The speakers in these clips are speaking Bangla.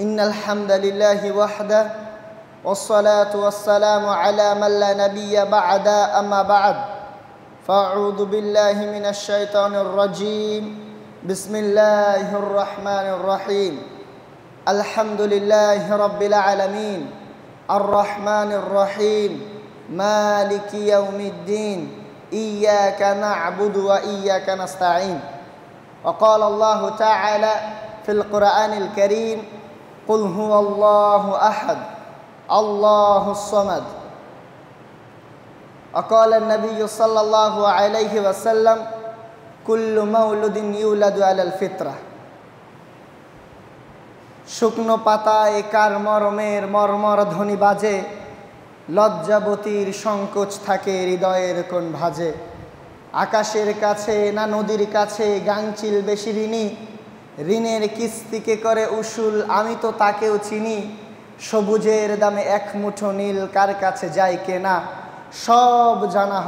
إن الحمد لله وحده والصلاة والسلام على من لا نبي بعد أما بعد فأعوذ بالله من الشيطان الرجيم بسم الله الرحمن الرحيم الحمد لله رب العالمين الرحمن الرحيم مالك يوم الدين إياك نعبد وإياك نستعين وقال الله تعالى في القرآن الكريم قل هو الله أحد الله الصمد وقال النبي صلى الله عليه وسلم كل مولود يولد على الفطرة শুকনো পাতায় কার মরমের মর্মর ধ্বনি বাজে লজ্জাবতীর সংকোচ থাকে হৃদয়ের কোন ভাজে আকাশের কাছে না নদীর কাছে গাংচিল বেশি ঋণী ঋণের কিস্তিকে করে উসুল আমি তো তাকেও চিনি সবুজের দামে এক মুঠো নীল কার কাছে যায় কেনা সব জানা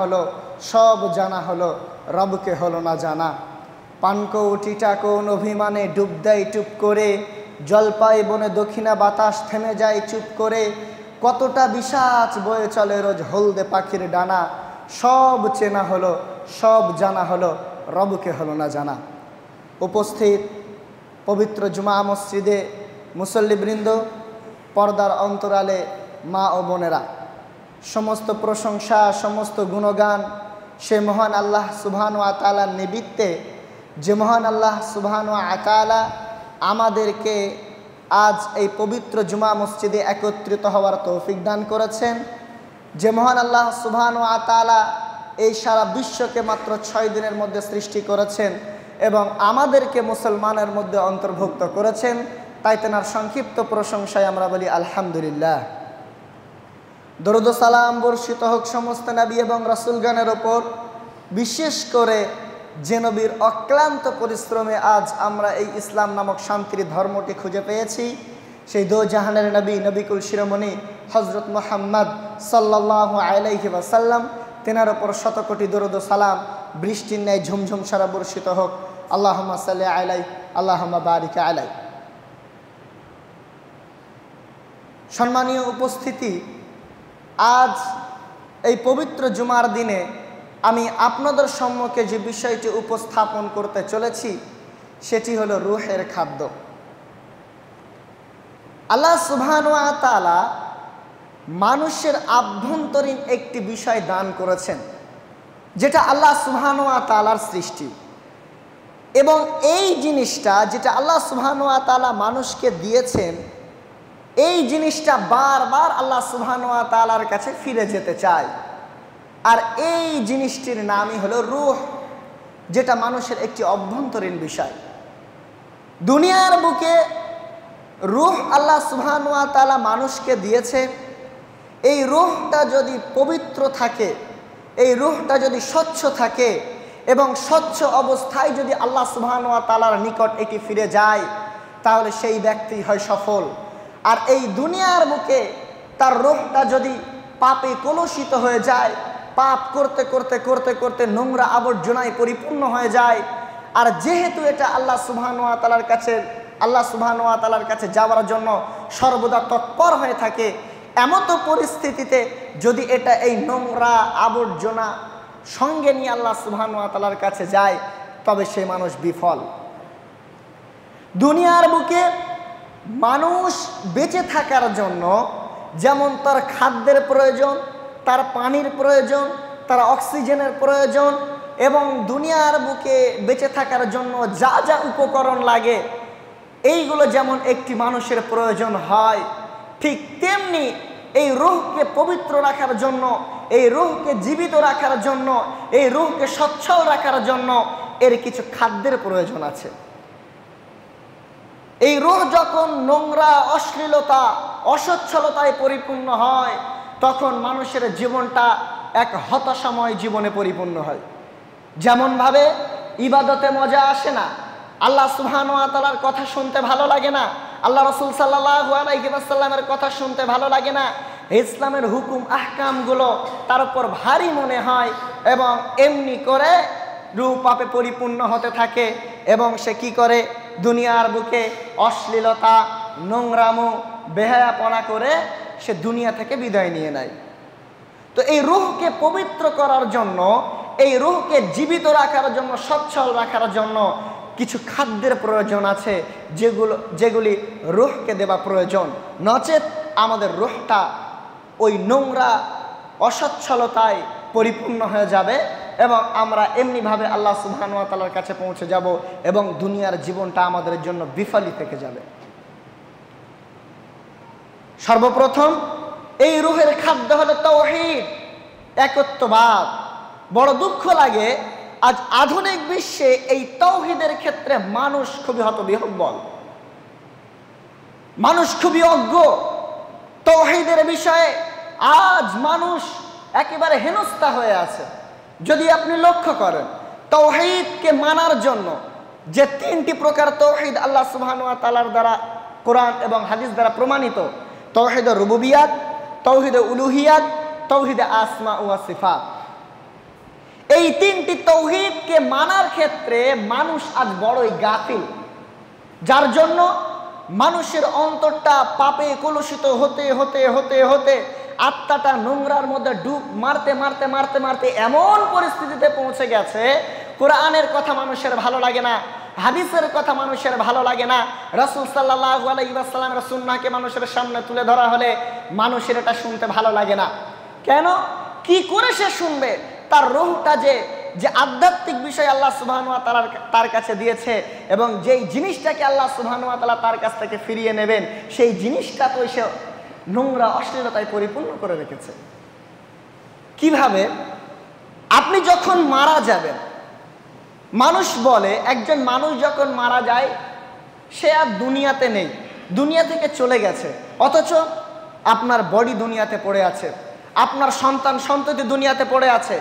হলো রবকে হলো না জানা পানকৌটিটা কোন অভিমানে ডুব দেয় টুপ করে জলপাই বনে দক্ষিণা বাতাস থেমে যায় চুপ করে কতটা বিষাদ বয়ে চলে রোজ হলদে পাখির ডানা সব চেনা হলো সব জানা হলো রবকে হলো না জানা। উপস্থিত পবিত্র জুমা মসজিদে মুসল্লিবৃন্দ, পর্দার অন্তরালে মা ও বোনেরা, সমস্ত প্রশংসা সমস্ত গুণগান সে মহান আল্লাহ সুবহান ওয়া তাআলার নিমিত্তে যে মহান আল্লাহ সুবহান ওয়া তাআলা আমাদেরকে আজ এই পবিত্র জুমা মসজিদে একত্রিত হওয়ার তৌফিক দান করেছেন। যে মহান আল্লাহ সুবহান ওয়া তাআলা এই সারা বিশ্বকে মাত্র 6 দিনের মধ্যে সৃষ্টি করেছেন এবং আমাদেরকে মুসলমানের মধ্যে অন্তর্ভুক্ত করেছেন, তাই তেনার সংক্ষিপ্ত প্রশংসায় আমরা বলি আলহামদুলিল্লাহ। দরুদ ও সালাম বর্ষিত হোক সমস্ত নবী এবং রাসূলগণের ওপর, বিশেষ করে যে নবীর অক্লান্ত পরিশ্রমে আজ আমরা এই ইসলাম নামক শান্তির ধর্মটি খুঁজে পেয়েছি, সেই দো জাহানের নবী নবিকুল শিরোমণি হযরত মুহাম্মদ সাল্লাল্লাহু আলাইহি ওয়াসাল্লাম, তেনার ওপর শত কোটি দরুদ ও সালাম বৃষ্টির ন্যায় ঝুমঝুম সারা বর্ষিত হোক। আল্লাহুম্মা সাল্লি আলাইহি আল্লাহুম্মা বারিক আলাইহি। সম্মানীয় উপস্থিতি, আজ এই পবিত্র জুমার দিনে আমি আপনাদের সম্মুখে যে বিষয়টি উপস্থাপন করতে চলেছি সেটি হলো রূহের খাদ্য। আল্লাহ সুবহান ওয়া তাআলা মানুষের আভ্যন্তরীণ একটি বিষয় দান করেছেন, যেটা আল্লাহ সুবহান ওয়া তাআলার সৃষ্টি, এবং এই জিনিসটা যেটা আল্লাহ সুবহান ওয়া তাআলা মানুষকে দিয়েছেন, এই জিনিসটা বারবার আল্লাহ সুবহান ওয়া তাআলার কাছে ফিরে যেতে চায়। আর এই জিনিসটির নামই হলো রূহ, যেটা মানুষের একটি অভ্যন্তরীণ বিষয়। দুনিয়ার বুকে রূহ আল্লাহ সুবহান ওয়া তাআলা মানুষকে দিয়েছেন। এই রূহটা যদি পবিত্র থাকে, এই রূহটা যদি স্বচ্ছ থাকে এবং স্বচ্ছ অবস্থায় যদি আল্লাহ সুবহান ওয়া তাআলার নিকট এটি ফিরে যায়, তাহলে সেই ব্যক্তি হয় সফল। আর এই দুনিয়ার বুকে তার রূহটা যদি পাপে কলুষিত হয়ে যায়, পাপ করতে করতে করতে করতে নোংরা আবর্জনায় পরিপূর্ণ হয়ে যায়, আর যেহেতু এটা আল্লাহ সুবহান ওয়া তাআলার কাছে যাওয়ার জন্য সর্বদা তৎপর হয়ে থাকে, এমতো পরিস্থিতিতে যদি এটা এই নোংরা আবর্জনা সঙ্গে নিয়ে আল্লাহ সুবহানাহু ওয়া তাআলার কাছে যায়, তবে সে মানুষ বিফল। দুনিয়ার বুকে মানুষ বেঁচে থাকার জন্য যেমন তার খাদ্যের প্রয়োজন, তার পানির প্রয়োজন, তার অক্সিজেনের প্রয়োজন, এবং দুনিয়ার বুকে বেঁচে থাকার জন্য যা যা উপকরণ লাগে এইগুলো যেমন একটি মানুষের প্রয়োজন হয়, ঠিক তেমনি এই রূহকে পবিত্র রাখার জন্য, এই রূহকে জীবিত রাখার জন্য, এই রূহকে সচ্ছল রাখার জন্য এর কিছু খাদ্যের প্রয়োজন আছে। এই রূহ যখন নোংরা, অশ্লীলতা, অসচ্ছলতায় পরিপূর্ণ হয়, তখন মানুষের জীবনটা এক হতাশাময় জীবনে পরিপূর্ণ হয়। যেমনভাবে ইবাদতে মজা আসে না, আল্লাহ সুবহানাহু ওয়া তাআলার কথা শুনতে ভালো লাগে না, আল্লাহ রাসূল সাল্লাল্লাহু আলাইহি ওয়াসাল্লামের কথা শুনতে ভালো লাগে না, ইসলামের হুকুম আহকামগুলো তার উপর ভারী মনে হয়, এবং এমনি করে রূহ পাপে পরিপূর্ণ হতে থাকে এবং সে কি করে দুনিয়ার বুকে অশ্লীলতা, নোংরামো বেহায়াপনা করে সে দুনিয়া থেকে বিদায় নিয়ে নেয়। তো এই রূহকে পবিত্র করার জন্য, এই রূহকে জীবিত রাখার জন্য, সচ্ছল রাখার জন্য কিছু খাদ্যের প্রয়োজন আছে, যেগুলি রূহকে দেওয়া প্রয়োজন। নচেত আমাদের রূহটা ওই নোংরা অসচ্ছলতায় পরিপূর্ণ হয়ে যাবে এবং আমরা এমনিভাবে আল্লাহ সুবহানাহু ওয়া তাআলার কাছে পৌঁছে যাব এবং দুনিয়ার জীবনটা আমাদের জন্য বিফলই থেকে যাবে। সর্বপ্রথম এই রূহের খাদ্য হলো তাওহীদ, একত্ববাদ। বড় দুঃখ লাগে আজ আধুনিক বিশ্বে এই তাওহীদের ক্ষেত্রে মানুষ খুবই হতবিহ্বল, মানুষ খুবই অজ্ঞ। তাওহীদের বিষয়ে আজ মানুষ একেবারে হেনস্থা হয়ে আছে। যদি আপনি লক্ষ্য করেন, তাওহীদকে মানার জন্য যে তিনটি প্রকার তাওহীদ আল্লাহ সুবহানাহু ওয়া তাআলার দ্বারা, কোরআন এবং হাদিস দ্বারা প্রমাণিত, তাওহীদে রুবুবিয়াত, তাওহীদে উলুহিয়াত, তাওহীদে আসমা ওয়া সিফাত, এই তিনটি তাওহীদকে মানার ক্ষেত্রে মানুষ আজ বড়ই গাফিল, যার জন্য মানুষের অন্তরটা পাপে কলুষিত হতে হতে হতে হতে আত্মাটা নোংরার মধ্যে ডুব মারতে মারতে মারতে মারতে এমন পরিস্থিতিতে পৌঁছে গেছে, কোরআনের কথা মানুষের ভালো লাগে না, হাদিসের কথা মানুষের ভালো লাগে না, রাসূল সাল্লাল্লাহু আলাইহি ওয়াসাল্লামের সুন্নাহকে মানুষের সামনে তুলে ধরা হলে মানুষের এটা শুনতে ভালো লাগে না। কেন? কি করে সে শুনবে? তার রূহটা যে আধ্যাত্মিক বিষয় আল্লাহ সুবহানাহু ওয়া তাআলা তার কাছে দিয়েছে এবং যেই জিনিসটাকে আল্লাহ সুবহানাহু ওয়া তাআলা তার কাছ থেকে ফিরিয়ে নেবেন, সেই জিনিসটা তো সে নোংরা অশ্লীলতায় পরিপূর্ণ করে রেখেছে। কিভাবে? আপনি যখন মারা যাবেন, মানুষ বলে একজন মানুষ যখন মারা যায় সে আর দুনিয়াতে নেই, দুনিয়া থেকে চলে গেছে, অথচ আপনার বডি দুনিয়াতে পড়ে আছে, আপনার সন্তান সন্ততি দুনিয়াতে পড়ে আছে,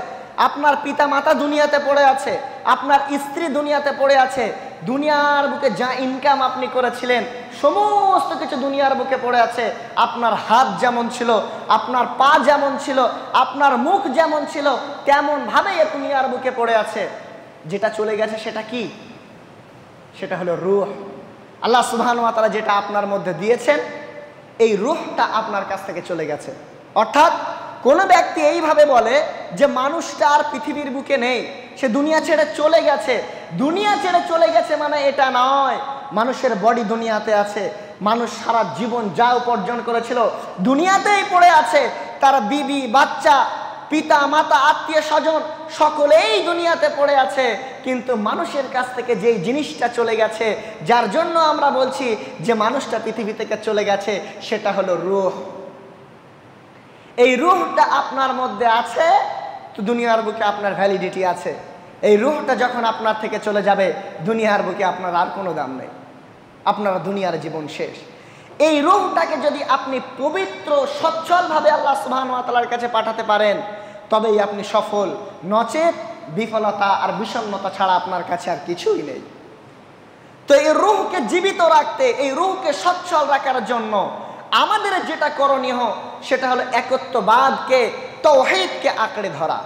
আপনার পিতা মাতা দুনিয়াতে পড়ে আছে, আপনার স্ত্রী দুনিয়াতে পড়ে আছে, দুনিয়ার বুকে যা ইনকাম আপনি করেছিলেন সমস্ত কিছু দুনিয়ার বুকে পড়ে আছে। আপনার হাত যেমন ছিল, আপনার পা যেমন ছিল, আপনার মুখ যেমন ছিল, তেমন ভাবেই দুনিয়ার বুকে পড়ে আছে। যেটা চলে গেছে সেটা কি? সেটা হলো রূহ। আল্লাহ সুবহানাহু ওয়া তাআলা যেটা আপনার মধ্যে দিয়েছেন, এই রূহটা আপনার কাছ থেকে চলে গেছে। অর্থাৎ কোনো ব্যক্তি এইভাবে বলে যে মানুষটা আর পৃথিবীর বুকে নেই, সে দুনিয়া ছেড়ে চলে গেছে। দুনিয়া ছেড়ে চলে গেছে মানে এটা নয়, মানুষের বডি দুনিয়াতে আছে, মানুষ সারা জীবন যা উপার্জন করেছিল দুনিয়াতেই পড়ে আছে, তার বিবি বাচ্চা পিতা মাতা আত্মীয় স্বজন সকলেই দুনিয়াতে পড়ে আছে, কিন্তু মানুষের কাছ থেকে যেই জিনিসটা চলে গেছে, যার জন্য আমরা বলছি যে মানুষটা পৃথিবী থেকে চলে গেছে, সেটা হলো রূহ। এই রূহটা আপনার মধ্যে আছে তো দুনিয়ার বুকে আপনার ভ্যালিডিটি আছে। এই রূহটা যখন আপনার থেকে চলে যাবে, দুনিয়ার বুকে আপনার আর কোনো দাম নেই, আপনার দুনিয়ার জীবন শেষ। এই রূহটাকে যদি আপনি পবিত্র সচ্ছলভাবে আল্লাহ সুবহানাহু ওয়া তাআলার কাছে পাঠাতে পারেন, তবেই আপনি সফল, নচেত বিফলতা আর বিষণ্ণতা ছাড়া আপনার কাছে আর কিছুই নেই। তো এই রূহকে জীবিত রাখতে, এই রূহকে সচ্ছল রাখার জন্য আমাদের যেটা করণীয় সেটা হলো একত্ববাদকে, তাওহীদকে আঁকড়ে ধরা।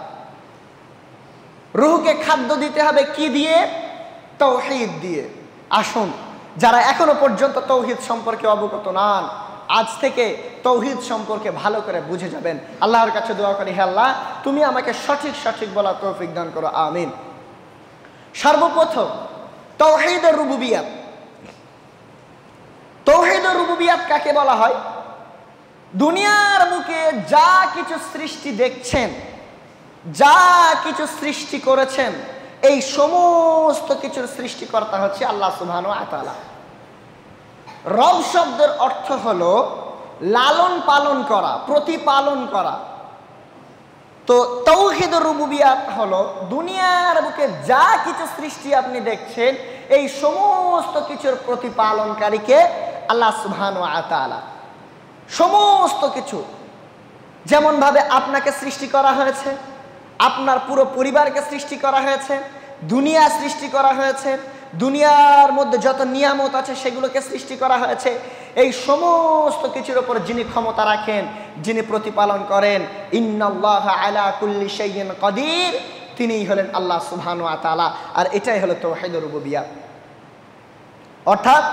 রূহকে খাদ্য দিতে হবে কি দিয়ে? তাওহীদ দিয়ে। আসুন, যারা এখনো পর্যন্ত তাওহীদ সম্পর্কে অবগত নন, আজ থেকে তাওহীদ সম্পর্কে ভালো করে বুঝে যাবেন। আল্লাহর কাছে দোয়া করি, হে আল্লাহ তুমি আমাকে সঠিক সঠিক বলার তৌফিক দান করো, আমিন। সর্বপ্রথম তাওহীদের রুবুবিয়াত। তাওহীদের রুবুবিয়াত কাকে বলা হয়? দুনিয়ার বুকে যা কিছু সৃষ্টি দেখছেন, যা কিছু সৃষ্টি করেছেন, এই সমস্ত কিছুর সৃষ্টিকর্তা হচ্ছে আল্লাহ সুবহানাহু ওয়া তাআলা। রব শব্দের অর্থ হলো লালন পালন করা, প্রতিপালন করা। তো তাওহীদুর রুবুবিয়াত হলো দুনিয়ার বুকে যা কিছু সৃষ্টি আপনি দেখছেন, এই সমস্ত কিছুর প্রতিপালনকারীকে আল্লাহ সুবহানাহু ওয়া তাআলা। সমস্ত কিছু যেমন ভাবে আপনাকে সৃষ্টি করা হয়েছে, আপনার পুরো পরিবারকে সৃষ্টি করা হয়েছে, দুনিয়া সৃষ্টি করা হয়েছে, দুনিয়ার মধ্যে যত নিয়ামত আছে সেগুলোকে সৃষ্টি করা হয়েছে, এই সমস্ত কিছুর উপর যিনি ক্ষমতা রাখেন, যিনি প্রতিপালন করেন, ইন্নাল্লাহা আলা কুল্লি শাইইন কাদির, তিনিই হলেন আল্লাহ সুবহানাহু ওয়া তাআলা। আর এটাই হলো তাওহীদুর রুবুবিয়াত। অর্থাৎ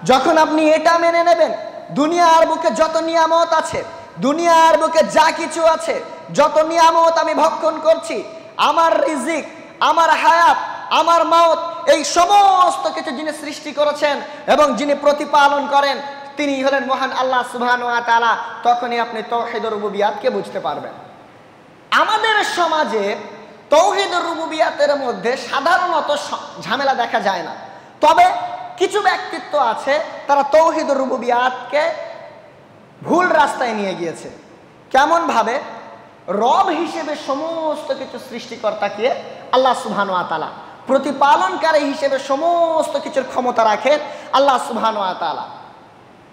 যখন আপনি এটা মেনে নেবেন, দুনিয়ার বুকে যত নিয়ামত আছে, দুনিয়ার বুকে যা কিছু আছে, যত নিয়ামত আমি ভক্ষণ করছি, আমার রিজিক, আমার হায়াত, আমার মাউত, এই সমস্ত কিছু যিনি সৃষ্টি করেছেন এবং যিনি প্রতিপালন করেন তিনি হলেন মহান আল্লাহ সুবহানাহু ওয়া তাআলা। তখনই আপনি তাওহীদুর রুবুবিয়াতকে বুঝতে পারবেন। আমাদের সমাজে তাওহীদুর রুবুবিয়াতের মধ্যে সাধারণত ঝামেলা দেখা যায় না, তবে কিছু ব্যক্তিত্ব আছে তারা তাওহীদুর রুবুবিয়াতকে ভুল রাস্তায় নিয়ে গিয়েছে। কেমন ভাবে? রব হিসেবে সমস্ত কিছু সৃষ্টিকর্তাকে আল্লাহ সুবহানাহু ওয়া তাআলা, প্রতিপালনকারী হিসেবে সমস্ত কিছুর ক্ষমতা রাখেন আল্লাহ সুবহানাহু ওয়া তাআলা।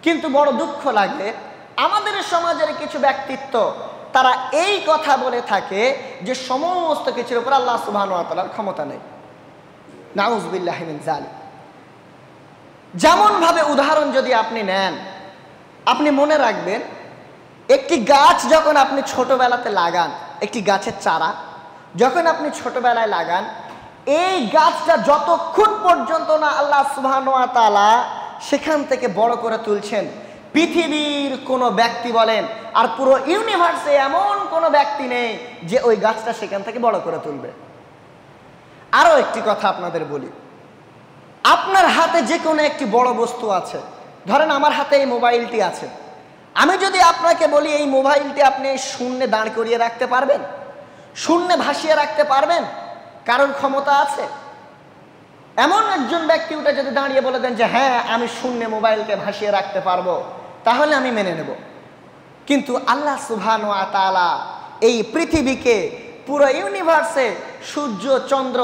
কিন্তু বড় দুঃখ লাগে আমাদের সমাজের কিছু ব্যক্তিত্ব তারা এই কথা বলে থাকে যে সমস্ত কিছুর উপর আল্লাহ সুবহানাহু ওয়া তাআলার ক্ষমতা নেই। নাউযুবিল্লাহি মিন যালিক। যেমন ভাবে উদাহরণ যদি আপনি নেন, আপনি মনে রাখবেন একটি গাছ যখন আপনি ছোটবেলাতে লাগান, একটি গাছের চারা যখন আপনি ছোটবেলায় লাগান, এই গাছটা যতক্ষণ পর্যন্ত না আল্লাহ সুবহানাহু ওয়া তাআলা সেখান থেকে বড় করে তুলছেন, পৃথিবীর কোনো ব্যক্তি বলেন আর পুরো ইউনিভার্সে এমন কোনো ব্যক্তি নেই যে ওই গাছটা সেখান থেকে বড় করে তুলবে। আরও একটি কথা আপনাদের বলি, আপনার হাতে যে কোনো একটি বড় বস্তু আছে, ধরেন আমার হাতে এই মোবাইলটি আছে, আমি যদি আপনাকে বলি এই মোবাইলটি আপনি শূন্যে দাঁড় করিয়ে রাখতে পারবেন, শূন্যে ভাসিয়ে রাখতে পারবেন? কারণ ক্ষমতা আছে। এমন একজন ব্যক্তি উঠে যদি দাঁড়িয়ে বলে দেন যে হ্যাঁ আমি শূন্যে মোবাইলকে ভাসিয়ে রাখতে পারবো, তাহলে আমি মেনে নেব। কিন্তু আল্লাহ সুবহানাহু ওয়া তাআলা এই পৃথিবীকে, পুরো ইউনিভার্সে সূর্য চন্দ্র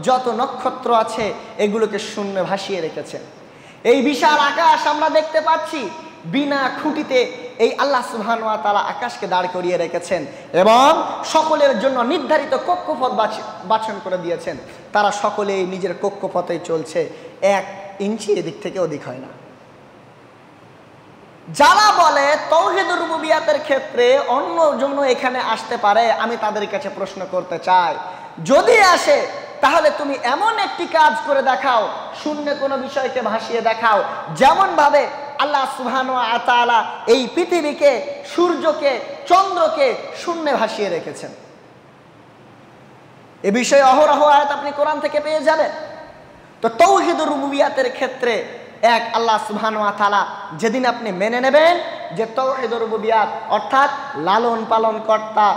যত নক্ষত্র আছে এগুলোকে শূন্যে ভাসিয়ে রেখেছেন। এই বিশাল আকাশ আমরা দেখতে পাচ্ছি, বিনা খুঁটিতে এই আল্লাহ সুবহানাহু ওয়া তাআলা আকাশকে দাঁড় করিয়ে রেখেছেন এবং সকলের জন্য নির্ধারিত কক্ষপথ বাছন করে দিয়েছেন। তারা সকলেই নিজের কক্ষপথে চলছে, 1 ইঞ্চি এদিক থেকে ওদিক হয় না। যারা বলে তাওহীদুর রুবুবিয়াতের ক্ষেত্রে অন্য জন্য এখানে আসতে পারে, আমি তাদের কাছে প্রশ্ন করতে চাই, যদি আসে তাহলে তুমি এমন একটি কাজ করে দেখাও, শূন্য কোনো বিষয়কে ভাসিয়ে দেখাও, যেমন ভাবে আল্লাহ সুবহানাহু ওয়া তাআলা এই পৃথিবীকে, সূর্যকে, চন্দ্রকে শূন্যে ভাসিয়ে রেখেছেন। এ বিষয়ে অহরহ আয়াত আপনি কোরআন থেকে পেয়ে যাবেন। তো তাওহীদুর রুবুবিয়াতের ক্ষেত্রে এক আল্লাহ সুবহানাহু ওয়া তাআলা যেদিন আপনি মেনে নেবেন যে তাওহীদুর রুবুবিয়াত অর্থাৎ লালন পালন কর্তা,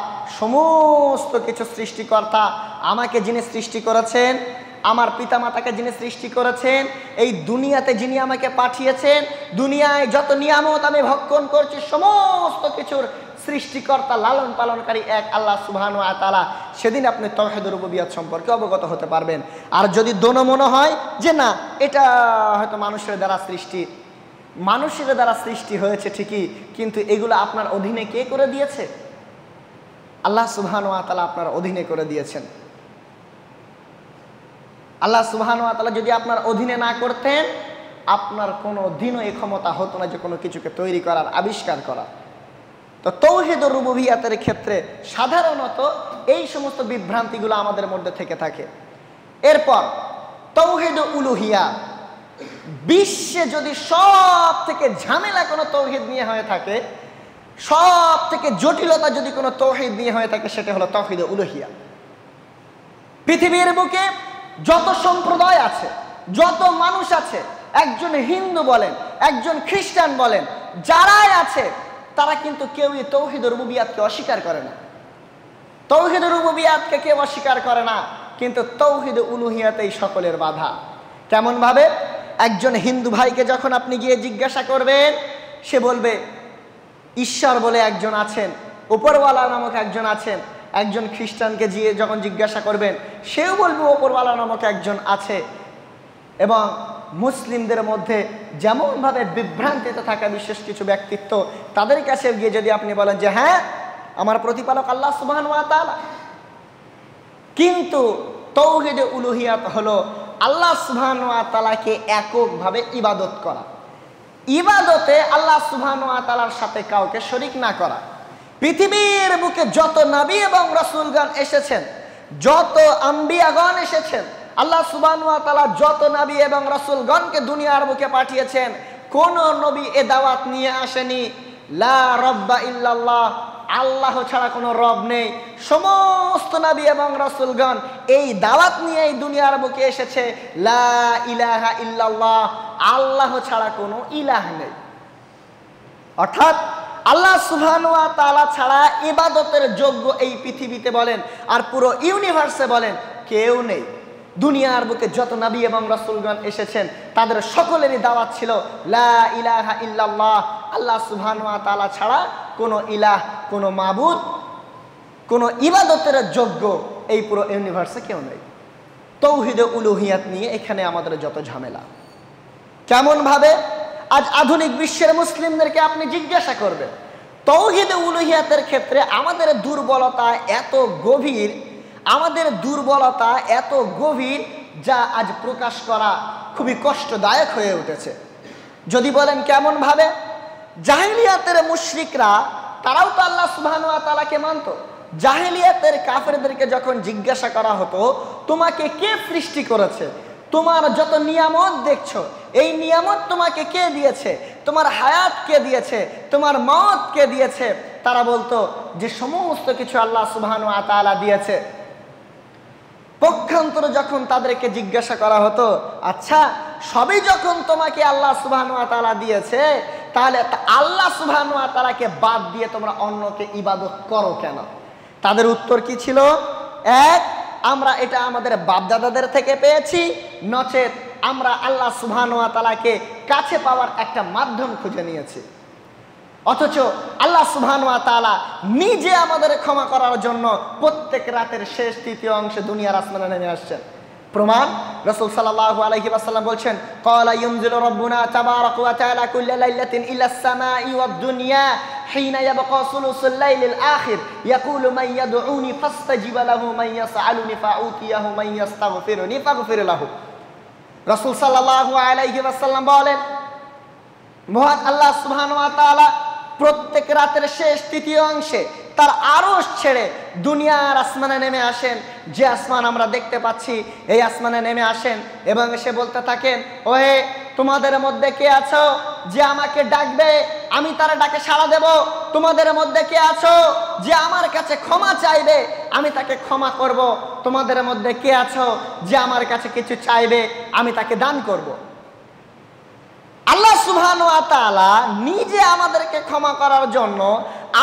সমস্ত কিছু সৃষ্টিকর্তা, আমাকে যিনি সৃষ্টি করেছেন, আমার পিতামাতাকে যিনি সৃষ্টি করেছেন, এই দুনিয়াতে যিনি আমাকে পাঠিয়েছেন, দুনিয়ায় যত নিয়ামত আমি ভক্ষণ করছি সমস্ত কিছুর সৃষ্টিকর্তা, লালন পালনকারী এক আল্লাহ সুবহানাহু ওয়া তাআলা, সেদিন আপনি তাওহীদুর রুবুবিয়াত সম্পর্কে অবগত হতে পারবেন। আর যদি দোনো মনে হয় যে না এটা হয়তো মানুষের দ্বারা সৃষ্টি, মানুষের দ্বারা সৃষ্টি হয়েছে ঠিকই, কিন্তু এগুলো আপনার অধীনে কে করে দিয়েছে? আল্লাহ সুবহানাহু ওয়া তাআলা আপনার অধীনে করে দিয়েছেন। আল্লাহ সুবহানাহু ওয়া তাআলা যদি আপনার অধীনে না করতেন, আপনার কোনো দিনও এই ক্ষমতা হতো না যে কোনো কিছুকে তৈরি করার, আবিষ্কার করা। তো তাওহীদুর রুবুবিয়াতের ক্ষেত্রে সাধারণত এই সমস্ত বিভ্রান্তিগুলো আমাদের মধ্যে থেকে থাকে। এরপর তাওহীদুল উলুহিয়া, বিশ্বে যদি সব থেকে ঝামেলা কোনো তাওহীদ নিয়ে হয়ে থাকে, সব থেকে জটিলতা যদি কোনো তাওহীদ নিয়ে হয়ে থাকে, সেটা হলো তাওহীদুল উলুহিয়া। পৃথিবীর বুকে যত সম্প্রদায় আছে, যত মানুষ আছে, একজন হিন্দু বলেন, একজন খ্রিস্টান বলেন, যারাই আছে তারা কিন্তু কেউই তাওহীদুর রুবুবিয়াতকে অস্বীকার করে না। তাওহীদুর রুবুবিয়াতকে কেউ অস্বীকার করে না, কিন্তু তাওহীদুল উলুহিয়াতেই সকলের বাধা। কেমন ভাবে? একজন হিন্দু ভাইকে যখন আপনি গিয়ে জিজ্ঞাসা করবেন, সে বলবে ঈশ্বর বলে একজন আছেন, উপরওয়ালা নামক একজন আছেন। একজন খ্রিস্টানকে গিয়ে যখন জিজ্ঞাসা করবেন, সেও বলবে উপরওয়ালা নামক একজন আছে। এবং মুসলিমদের মধ্যে যেমনভাবে বিভ্রান্তিতে থাকা বিশেষ কিছু ব্যক্তিত্ব, তাদের কাছে গিয়ে যদি আপনি বলেন যে হ্যাঁ আমার প্রতিপালক আল্লাহ সুবহানাহু ওয়া তাআলা, কিন্তু তাওহীদে উলুহিয়াত হলো আল্লাহ সুবহানাহু ওয়া তাআলাকে এককভাবে ইবাদত করা, ইবাদতে আল্লাহ সুবহানাহু ওয়া তাআলার সাথে কাউকে শরীক না করা। পৃথিবীর বুকে যত নবী এবং রাসূলগণ এসেছেন, যত আম্বিয়াগণ এসেছেন, আল্লাহ সুবহানাহু ওয়া তাআলা যত নবী এবং রাসূলগণকে দুনিয়ার বুকে পাঠিয়েছেন, কোন নবী এ দাওয়াত নিয়ে আসেনি লা রব্বা ইল্লাল্লাহ, আল্লাহ ছাড়া কোনো রব নেই। সমস্ত নবী এবং রাসূলগণ এই দাওয়াত নিয়ে এই দুনিয়ার বুকে এসেছে, লা ইলাহা ইল্লাল্লাহ, আল্লাহ ছাড়া কোনো ইলাহ নেই। অর্থাৎ আল্লাহ সুবহানাহু ওয়া তাআলা ছাড়া ইবাদতের যোগ্য এই পৃথিবীতে বলেন আর পুরো ইউনিভার্সে বলেন কেউ নেই। দুনিয়ার বুকে যত নবী এবং রাসূলগণ এসেছেন তাদের সকলেরই দাওয়াত ছিল লা ইলাহা ইল্লাল্লাহ, আল্লাহ সুবহানাহু ওয়া তাআলা ছাড়া কোনো ইলাহ, কোনো মাবুদ, কোনো ইবাদতের যোগ্য এই পুরো ইউনিভার্সে কেউ নেই। তাওহীদে উলুহিয়াত নিয়ে এখানে আমাদের যত ঝামেলা। কেমন ভাবে আজ আধুনিক বিশ্বের মুসলিমদেরকে আপনি জিজ্ঞাসা করবেন, তাওহীদে উলুহিয়াতের ক্ষেত্রে আমাদের দুর্বলতা এত গভীর, আমাদের দুর্বলতা এত গভীর যা আজ প্রকাশ করা খুবই কষ্টদায়ক হয়ে উঠেছে। যদি বলেন কেমন ভাবে, জাহেলিয়াতের মুশরিকরা তারাও তো আল্লাহ সুবহানাহু ওয়া তাআলাকে মানত। জাহেলিয়াতের কাফেরদেরকে যখন জিজ্ঞাসা করা হতো তোমাকে কে সৃষ্টি করেছে, তোমার যত নিয়ামত দেখছো এই নিয়ামত তোমাকে কে দিয়েছে, তোমার হায়াত কে দিয়েছে, তোমার মওত কে দিয়েছে, তারা বলতো যে সমস্ত কিছু আল্লাহ সুবহানাহু ওয়া তাআলা দিয়েছে। পক্ষান্তরে যখন তাদেরকে জিজ্ঞাসা করা হতো আচ্ছা সবই যখন তোমাকে আল্লাহ সুবহানাহু ওয়া তাআলা দিয়েছে তাহলে আল্লাহ সুবহানাহু ওয়া তাআলাকে বাদ দিয়ে তোমরা অন্যকে ইবাদত করো কেন? তাদের উত্তর কি ছিল? এক, আমরা এটা আমাদের বাপদাদাদের থেকে পেয়েছি, নচেত আমরা আল্লাহ সুবহানাহু ওয়া তাআলাকে কাছে পাওয়ার একটা মাধ্যম খুঁজে নিয়েছি। অথচ আল্লাহ সুবহানাহু ওয়া তাআলা নিজে আমাদের ক্ষমা করার জন্য প্রত্যেক রাতের শেষ তৃতীয় অংশে দুনিয়ার আসমানে নেমে আসছেন। প্রমাণ রাসূল সাল্লাল্লাহু আলাইহি ওয়াসাল্লাম বলছেন, ক্বালা ইউনজিলু রাব্বুনা তাবারাকা ওয়া তাআলা কুল্লা লাইলাতিন ইলাস সামাই ওয়াদ দুনিয়া হিনা ইয়াবকা সুলুসুল লাইলিল আখির ইয়াকুলু মান ইয়াদউনি ফাস্তাজিব লাহু মান ইয়াসআলুনি ফাউতিয়াহু মান ইস্তাগফিরুনি ফাগফির লাহু। রাসূল সাল্লাল্লাহু আলাইহি ওয়াসাল্লাম বলেন, মহান আল্লাহ সুবহানাহু ওয়া তাআলা প্রত্যেক রাতের শেষ তৃতীয় অংশে তার আরশ ছেড়ে দুনিয়ার আসমানে নেমে আসেন। যে আসমান আমরা দেখতে পাচ্ছি এই আসমানে নেমে আসেন এবং এসে বলতে থাকেন, ওহে তোমাদের মধ্যে কে আছো যে আমাকে ডাকবে, আমি তার ডাকে সাড়া দেব। তোমাদের মধ্যে কে আছো যে আমার কাছে ক্ষমা চাইবে, আমি তাকে ক্ষমা করব। তোমাদের মধ্যে কে আছো যে আমার কাছে কিছু চাইবে, আমি তাকে দান করব। আল্লাহ সুবহানাহু ওয়া তাআলা নিজে আমাদেরকে ক্ষমা করার জন্য,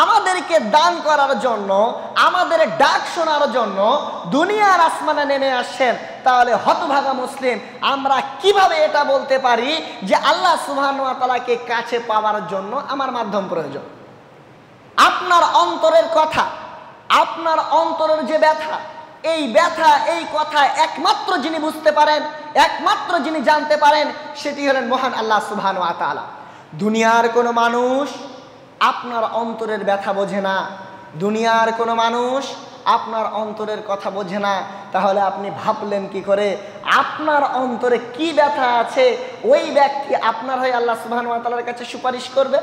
আমাদেরকে দান করার জন্য, আমাদের ডাক শোনার জন্য দুনিয়ার আসমানে নেমে আসেন। তাহলে হতভাগা মুসলিম আমরা কিভাবে এটা বলতে পারি যে আল্লাহ সুবহানাহু ওয়া তাআলাকে কাছে পাওয়ার জন্য আমার মাধ্যম প্রয়োজন? আপনার অন্তরের কথা, আপনার অন্তরের যে ব্যথা, এই ব্যথা এই কথা একমাত্র যিনি বুঝতে পারেন, একমাত্র যিনি জানতে পারেন সেটি হলেন মহান আল্লাহ সুবহানাহু ওয়া তাআলা। দুনিয়ার কোনো মানুষ আপনার অন্তরের ব্যথা বোঝে না, দুনিয়ার কোনো মানুষ আপনার অন্তরের কথা বোঝে না। তাহলে আপনি ভাবলেন কি করে আপনার অন্তরে কি ব্যথা আছে ওই ব্যক্তি আপনার হয়ে আল্লাহ সুবহানাহু ওয়া তাআলার কাছে সুপারিশ করবে?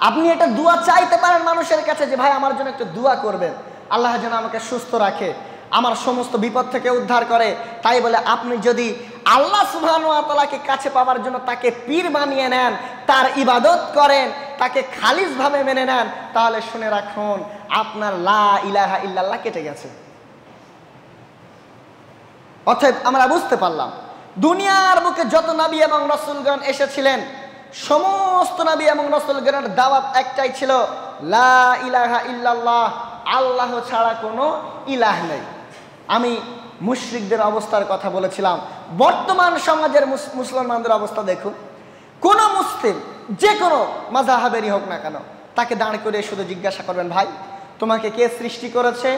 আপনি এটা দোয়া চাইতে পারেন মানুষের কাছে যে ভাই আমার জন্য একটু দোয়া করবেন, আল্লাহ যেন আমাকে সুস্থ রাখে, আমার সমস্ত বিপদ থেকে উদ্ধার করে। তাই বলে আপনি যদি আল্লাহ সুবহানাহু ওয়া তাআলাকে কাছে পাওয়ার জন্য তাকে পীর বানিয়ে নেন, তার ইবাদত করেন, তাকে খালিসভাবে মেনে নেন, তাহলে শুনে রাখুন আপনার লা ইলাহা ইল্লাল্লাহ কেটে গেছে। অতএব আমরা বুঝতে পারলাম দুনিয়ার বুকে যত নবী এবং রাসূলগণ এসেছিলেন সমস্ত নবী এবং রাসূলগণের দাওয়াত একটাই ছিল, লা ইলাহা ইল্লাল্লাহ, আল্লাহ ছাড়া কোনো ইলাহ নেই। আমি মুশরিকদের অবস্থার কথা বলেছিলাম, বর্তমান সমাজের মুসলমানদের অবস্থা দেখুন। কোন মুসলিম যে কোনো মাযহাবেরই হোক না কেন তাকে দাঁড় করে শুধু জিজ্ঞাসা করবেন, ভাই তোমাকে কে সৃষ্টি করেছে?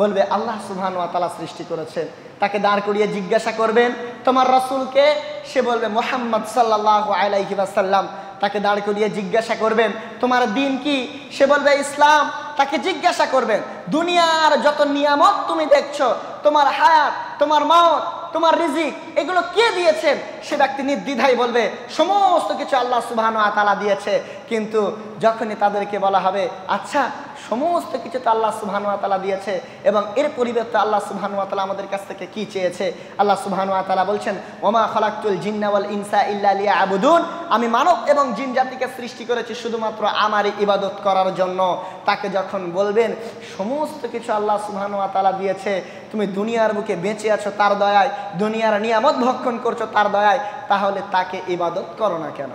বলবে আল্লাহ সুবহানাহু ওয়া তাআলা সৃষ্টি করেছেন। তাকে দাঁড় করিয়ে জিজ্ঞাসা করবেন তোমার রাসূলকে? সে বলবে মুহাম্মদ সাল্লাল্লাহু আলাইহি ওয়াসাল্লাম। তাকে দাঁড় করিয়ে জিজ্ঞাসা করবেন তোমার দ্বীন কি? সে বলবে ইসলাম। তাকে জিজ্ঞাসা করবেন দুনিয়ার যত নিয়ামত তুমি দেখছো, তোমার হায়াত, তোমার মওত, তোমার রিজিক, এগুলো কে দিয়েছেন? সে ব্যক্তি নির্দ্বিধায় বলবে সমস্ত কিছু আল্লাহ সুবহানাহু ওয়া তাআলা দিয়েছে। কিন্তু যখনই তাদেরকে বলা হবে আচ্ছা সমস্ত কিছু তো আল্লাহ সুবহানাহু ওয়া তাআলা দিয়েছে, এবং এর পরিবর্তে আল্লাহ সুবহানাহু ওয়া তাআলা আমাদের কাছ থেকে কি চেয়েছে? আল্লাহ সুবহানাহু ওয়া তাআলা বলছেন, ওমা খালাকতুল জিন্না ওয়াল ইনসা ইল্লা লিয়াবুদুন, আমি মানব এবং জিন জাতিকে সৃষ্টি করেছি শুধুমাত্র আমারই ইবাদত করার জন্য। তাকে যখন বলবেন সমস্ত কিছু আল্লাহ সুবহানাহু ওয়া তাআলা দিয়েছে, তুমি দুনিয়ার বুকে বেঁচে আছো তার দয়ায়, দুনিয়ার নিয়ামত ভক্ষণ করছো তার দয়ায়, তাহলে তাকে ইবাদত করো না কেন?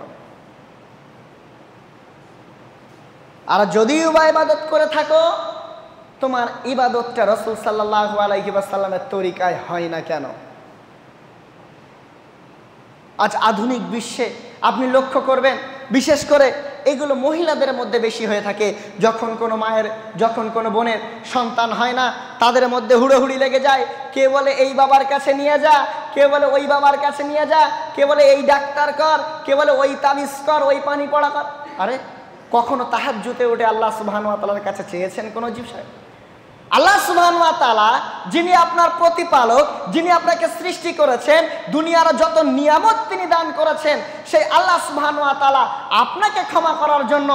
আর যদিও বা ইবাদত করে থাকো, তোমার ইবাদতটা রাসূল সাল্লাল্লাহু আলাইহি ওয়াসাল্লামের তরিকায় হয় না কেন? আজ আধুনিক বিশ্বে আপনি লক্ষ্য করবেন, বিশেষ করে এগুলো মহিলাদের মধ্যে বেশি হয়ে থাকে। যখন কোনো মায়ের, যখন কোনো বোনের সন্তান হয় না, তাদের মধ্যে হুড়োহুড়ি লেগে যায়। কে বলে এই বাবার কাছে নিয়ে যা, কে বলে ওই বাবার কাছে নিয়ে যা, কে বলে এই ডাক্তার কর, কে বলে ওই তাবিজ কর, ওই পানি পড়া কর। আরে কখনো তাহাজ্জুদে উঠে আল্লাহ সুবহানাহু ওয়া তাআলার কাছে চেয়েছেন কোনো বিষয়? আল্লাহ সুবহানাহু ওয়া তাআলা যিনি আপনার প্রতিপালক, যিনি আপনাকে সৃষ্টি করেছেন, দুনিয়ার যত নিয়ামত তিনি দান করেছেন, সেই আল্লাহ সুবহানাহু ওয়া তাআলা আপনাকে ক্ষমা করার জন্য,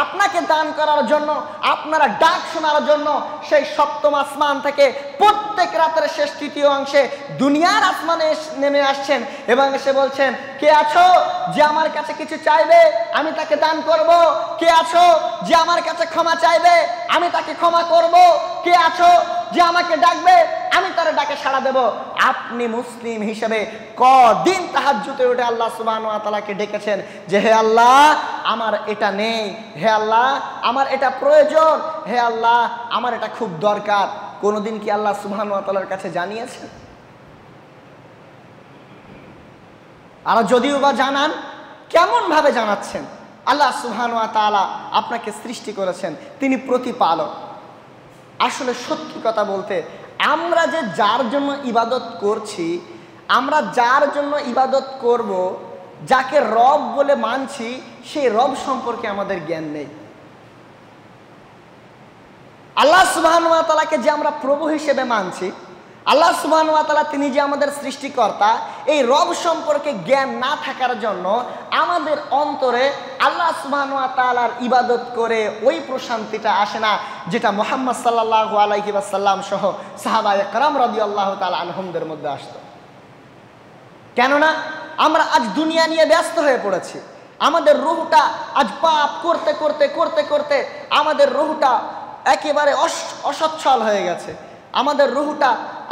আপনাকে দান করার জন্য, আপনারা ডাক শোনার জন্য সেই সপ্তম আসমান থেকে প্রত্যেক রাতের শেষ তৃতীয় অংশে দুনিয়ার আসমানে নেমে আসছেন এবং এসে বলছেন, কে আছো যে আমার কাছে কিছু চাইবে আমি তাকে দান করব? কে আছো যে আমার কাছে ক্ষমা চাইবে আমি তাকে ক্ষমা করব? কে আছো যে আমাকে ডাকবে আমি তার ডাকে সাড়া দেব? আপনি মুসলিম হিসেবে কদিন তাহাজ্জুদে উঠে আল্লাহ সুবহানাহু ওয়া তাআলাকে ডেকেছেন যে হে আল্লাহ আমার এটা নেই, হে আল্লাহ আমার এটা প্রয়োজন, হে আল্লাহ আমার এটা খুব দরকার? কোনোদিন কি আল্লাহ সুবহানাহু ওয়া তাআলার কাছে জানিয়েছেন? আর যদিও বা জানান, কেমন ভাবে জানাচ্ছেন? আল্লাহ সুবহানাহু ওয়া তাআলা আপনাকে সৃষ্টি করেছেন, তিনি প্রতিপালক। আসলে সত্যি কথা বলতে, আমরা যে যার জন্য ইবাদত করছি, আমরা যার জন্য ইবাদত করব, যাকে রব বলে মানছি, সেই রব সম্পর্কে আমাদের জ্ঞান নেই। আল্লাহ সুবহানাহু ওয়া তাআলাকে যে আমরা প্রভু হিসেবে মানছি, আল্লাহ সুবহানাহু ওয়া তাআলা তিনি যে আমাদের সৃষ্টিকর্তা, এই রব সম্পর্কে জ্ঞান না থাকার জন্য আমাদের অন্তরে আল্লাহ সুবহানাহু ওয়া তাআলার ইবাদত করে ওই প্রশান্তিটা আসে না, যেটা মুহাম্মদ সাল্লাল্লাহু আলাইহি ওয়াসাল্লাম সহ সাহাবায়ে কেরাম রাদিয়াল্লাহু তাআলা আনহুমদের মধ্যে আসতো। কেননা আমরা আজ দুনিয়া নিয়ে ব্যস্ত হয়ে পড়েছি। আমাদের রূহটা আজ পাপ করতে করতে করতে করতে আমাদের রূহটা একেবারে অসচ্ছল হয়ে গেছে। আমাদের রূহটা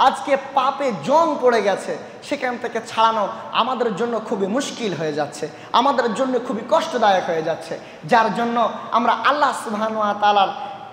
আজকে পাপে জং পড়ে গেছে, সেখান থেকে ছাড়ানো আমাদের জন্য খুবই মুশকিল হয়ে যাচ্ছে, আমাদের জন্য খুবই কষ্টদায়ক হয়ে যাচ্ছে, যার জন্য আমরা আল্লাহ সুবহানাহু ওয়া তাআলার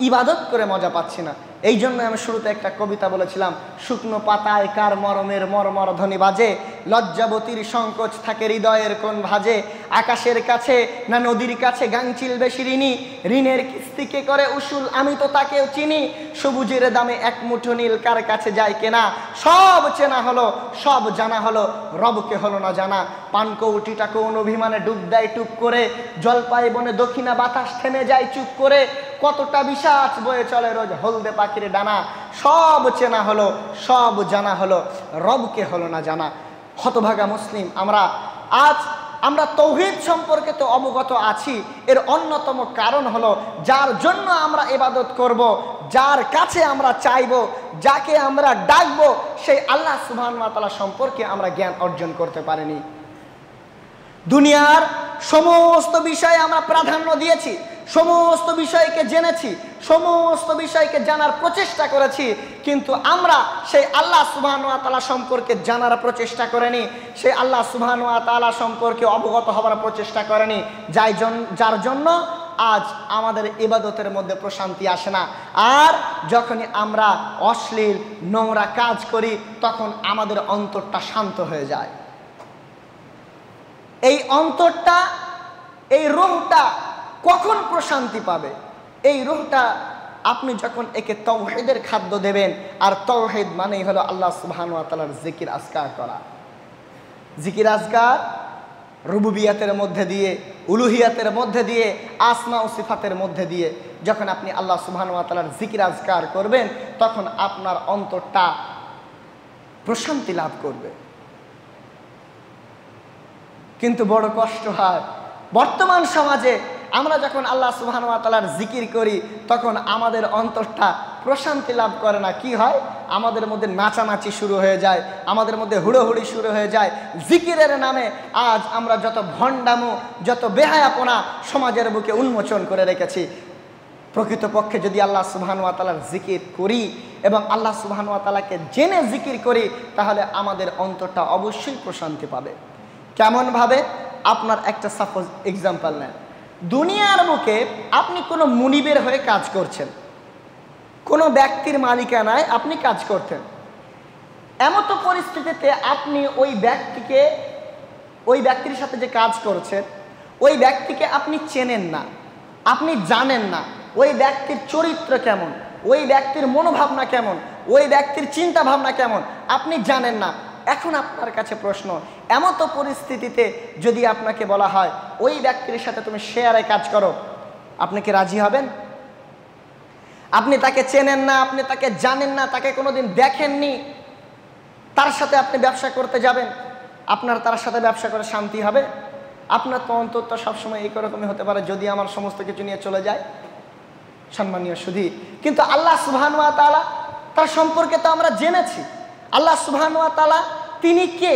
ইবাদত করে মজা পাচ্ছি না। এই জন্য আমি শুরুতে একটা কবিতা বলেছিলাম, শুকনো পাতায় কার মরমের মর্মর ধ্বনি বাজে, লজ্জাবতীর সংকোচ থাকে হৃদয়ের কোন ভাজে, আকাশের কাছে না নদীর কাছে গাংচিল বেশি ঋণী, ঋণের কিস্তিকে করে উসুল আমি তো তাকেও চিনি, সবুজের দামে এক মুঠো নীল কার কাছে যায় কেনা, সব চেনা হলো সব জানা হলো রবকে হলো না জানা, পানকৌটিটা কোন অভিমানে ডুব দেয় টুপ করে, জলপাই বনে দক্ষিণা বাতাস থেমে যায় চুপ করে, কতটা বিশ্বাস বয়ে চলে রোজ হলদে পাখির ডানা, সব চেনা হলো সব জানা হলো রবকে হলো না জানা। হতভাগা মুসলিম আমরা তৌহিদ সম্পর্কে তো অবগত আছি, এর অন্যতম কারণ হলো যার জন্য আমরা ইবাদত করব, যার কাছে আমরা চাইব, যাকে আমরা ডাকবো, সেই আল্লাহ সুবহানাহু ওয়া তাআলা সম্পর্কে আমরা জ্ঞান অর্জন করতে পারিনি। দুনিয়ার সমস্ত বিষয়ে আমরা প্রাধান্য দিয়েছি, সমস্ত বিষয়কে জেনেছি, সমস্ত বিষয়কে জানার প্রচেষ্টা করেছি, কিন্তু আমরা সেই আল্লাহ সুবহানাহু ওয়া তাআলা সম্পর্কে জানার প্রচেষ্টা করিনি, সেই আল্লাহ সুবহানাহু ওয়া তাআলা সম্পর্কে অবগত হবার প্রচেষ্টা করিনি, যার জন্য আজ আমাদের ইবাদতের মধ্যে প্রশান্তি আসে না। আর যখনই আমরা অশ্লীল নোংরা কাজ করি, তখন আমাদের অন্তরটা শান্ত হয়ে যায়। এই অন্তরটা, এই রূহটা কখন প্রশান্তি পাবে? এই রূহটা আপনি যখন একে তাওহীদের খাদ্য দেবেন, আর তাওহীদ মানেই হলো আল্লাহ সুবহানাহু ওয়া তাআলার জিকির আজকার করা। জিকির আজকার রুবুবিয়াতের মধ্যে দিয়ে, উলুহিয়াতের মধ্যে দিয়ে, আসমা ও সিফাতের মধ্যে দিয়ে যখন আপনি আল্লাহ সুবহানাহু ওয়া তাআলার জিকির আজকার করবেন, তখন আপনার অন্তরটা প্রশান্তি লাভ করবে। কিন্তু বড় কষ্ট হয়, বর্তমান সমাজে আমরা যখন আল্লাহ সুবহানাহু ওয়া তাআলার জিকির করি তখন আমাদের অন্তরটা প্রশান্তি লাভ করে না, কি হয়? আমাদের মধ্যে নাচানাচি শুরু হয়ে যায়, আমাদের মধ্যে হুড়োহুড়ি শুরু হয়ে যায়। জিকিরের নামে আজ আমরা যত ভণ্ডামো, যত বেহায়াপনা সমাজের বুকে উন্মোচন করে রেখেছি। প্রকৃতপক্ষে যদি আল্লাহ সুবহানাহু ওয়া তাআলার জিকির করি এবং আল্লাহ সুবহানাহু ওয়া তাআলাকে জেনে জিকির করি, তাহলে আমাদের অন্তরটা অবশ্যই প্রশান্তি পাবে। কেমনভাবে? আপনার একটা সাপোজ এক্সাম্পল নেন। দুনিয়ার বুকে আপনি কোনো মুনিবের হয়ে কাজ করছেন, কোনো ব্যক্তির মালিকানায় আপনি কাজ করতেন। এমতো পরিস্থিতিতে আপনি ওই ব্যক্তির সাথে যে কাজ করছেন, ওই ব্যক্তিকে আপনি চেনেন না, আপনি জানেন না ওই ব্যক্তির চরিত্র কেমন, ওই ব্যক্তির মনোভাবনা কেমন, ওই ব্যক্তির চিন্তা ভাবনা কেমন, আপনি জানেন না। এখন আপনার কাছে প্রশ্ন, এমতো পরিস্থিতিতে যদি আপনাকে বলা হয় ওই ব্যক্তির সাথে তুমি শেয়ারে কাজ করো, আপনি কি রাজি হবেন? আপনি তাকে চেনেন না, আপনি তাকে জানেন না, তাকে কোনোদিন দেখেননি, তার সাথে আপনি ব্যবসা করতে যাবেন, আপনার তার সাথে ব্যবসা করে শান্তি হবে? আপনার তো অন্তত সবসময় এইরকমই হতে পারে, যদি আমার সমস্ত কিছু নিয়ে চলে যায়। সম্মানীয় সুধী, কিন্তু আল্লাহ সুবহানাহু ওয়া তাআলা, তার সম্পর্কে তো আমরা জেনেছি। আল্লাহ সুবহানাহু ওয়া তাআলা তিনি কে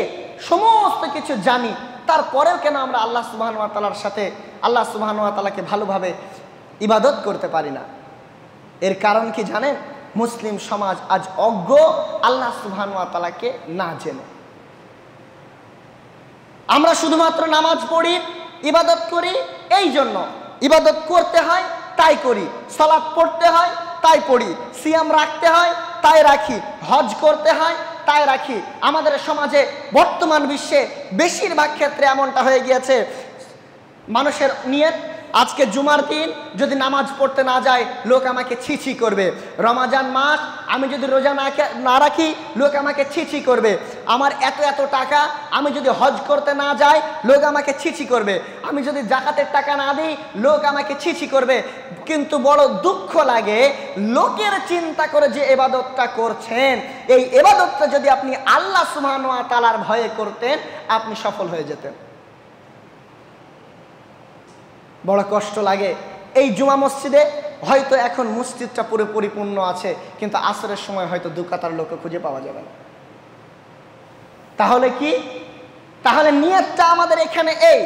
সমস্ত কিছু জানি, তারপরেও কেন আমরা আল্লাহ সুবহানাহু ওয়া তাআলার সাথে আল্লাহ সুবহানাহু ওয়া তাআলাকে ভালোভাবে ইবাদত করতে পারি না? এর কারণ কি জানেন? মুসলিম সমাজ আজ অজ্ঞ আল্লাহ সুবহানাহু ওয়া তাআলাকে না জেনে। আমরা শুধুমাত্র নামাজ পড়ি, ইবাদত করি, এই জন্য ইবাদত করতে হয় তাই করি, সালাত পড়তে হয় তাই পড়ি, সিয়াম রাখতে হয় তাই রাখি, হজ করতে হয় তাই রাখি। আমাদের সমাজে বর্তমান বিশ্বে বেশিরভাগ ক্ষেত্রে এমনটা হয়ে গিয়েছে, মানুষের নিয়ত আজকে জুমার দিন যদি নামাজ পড়তে না যায় লোক আমাকে ছিছি করবে, রমাজান মাস আমি যদি রোজা না রাখি লোক আমাকে ছিছি করবে, আমার এত এত টাকা আমি যদি হজ করতে না যাই লোক আমাকে ছিছি করবে, আমি যদি যাকাতের টাকা না দিই লোক আমাকে ছিছি করবে। কিন্তু বড় দুঃখ লাগে, লোকের চিন্তা করে যে ইবাদতটা করছেন, এই ইবাদতটা যদি আপনি আল্লাহ সুবহানাহু ওয়া তাআলার ভয়ে করতেন আপনি সফল হয়ে যেতেন। বড় কষ্ট লাগে। এই জুমা মসজিদে হয়তো এখন মসজিদটা পুরো পরিপূর্ণ আছে, কিন্তু আসরের সময় হয়তো দু কাতার লোক খুঁজে পাওয়া যাবে না। তাহলে কি? তাহলে নিয়তটা আমাদের এখানে এই,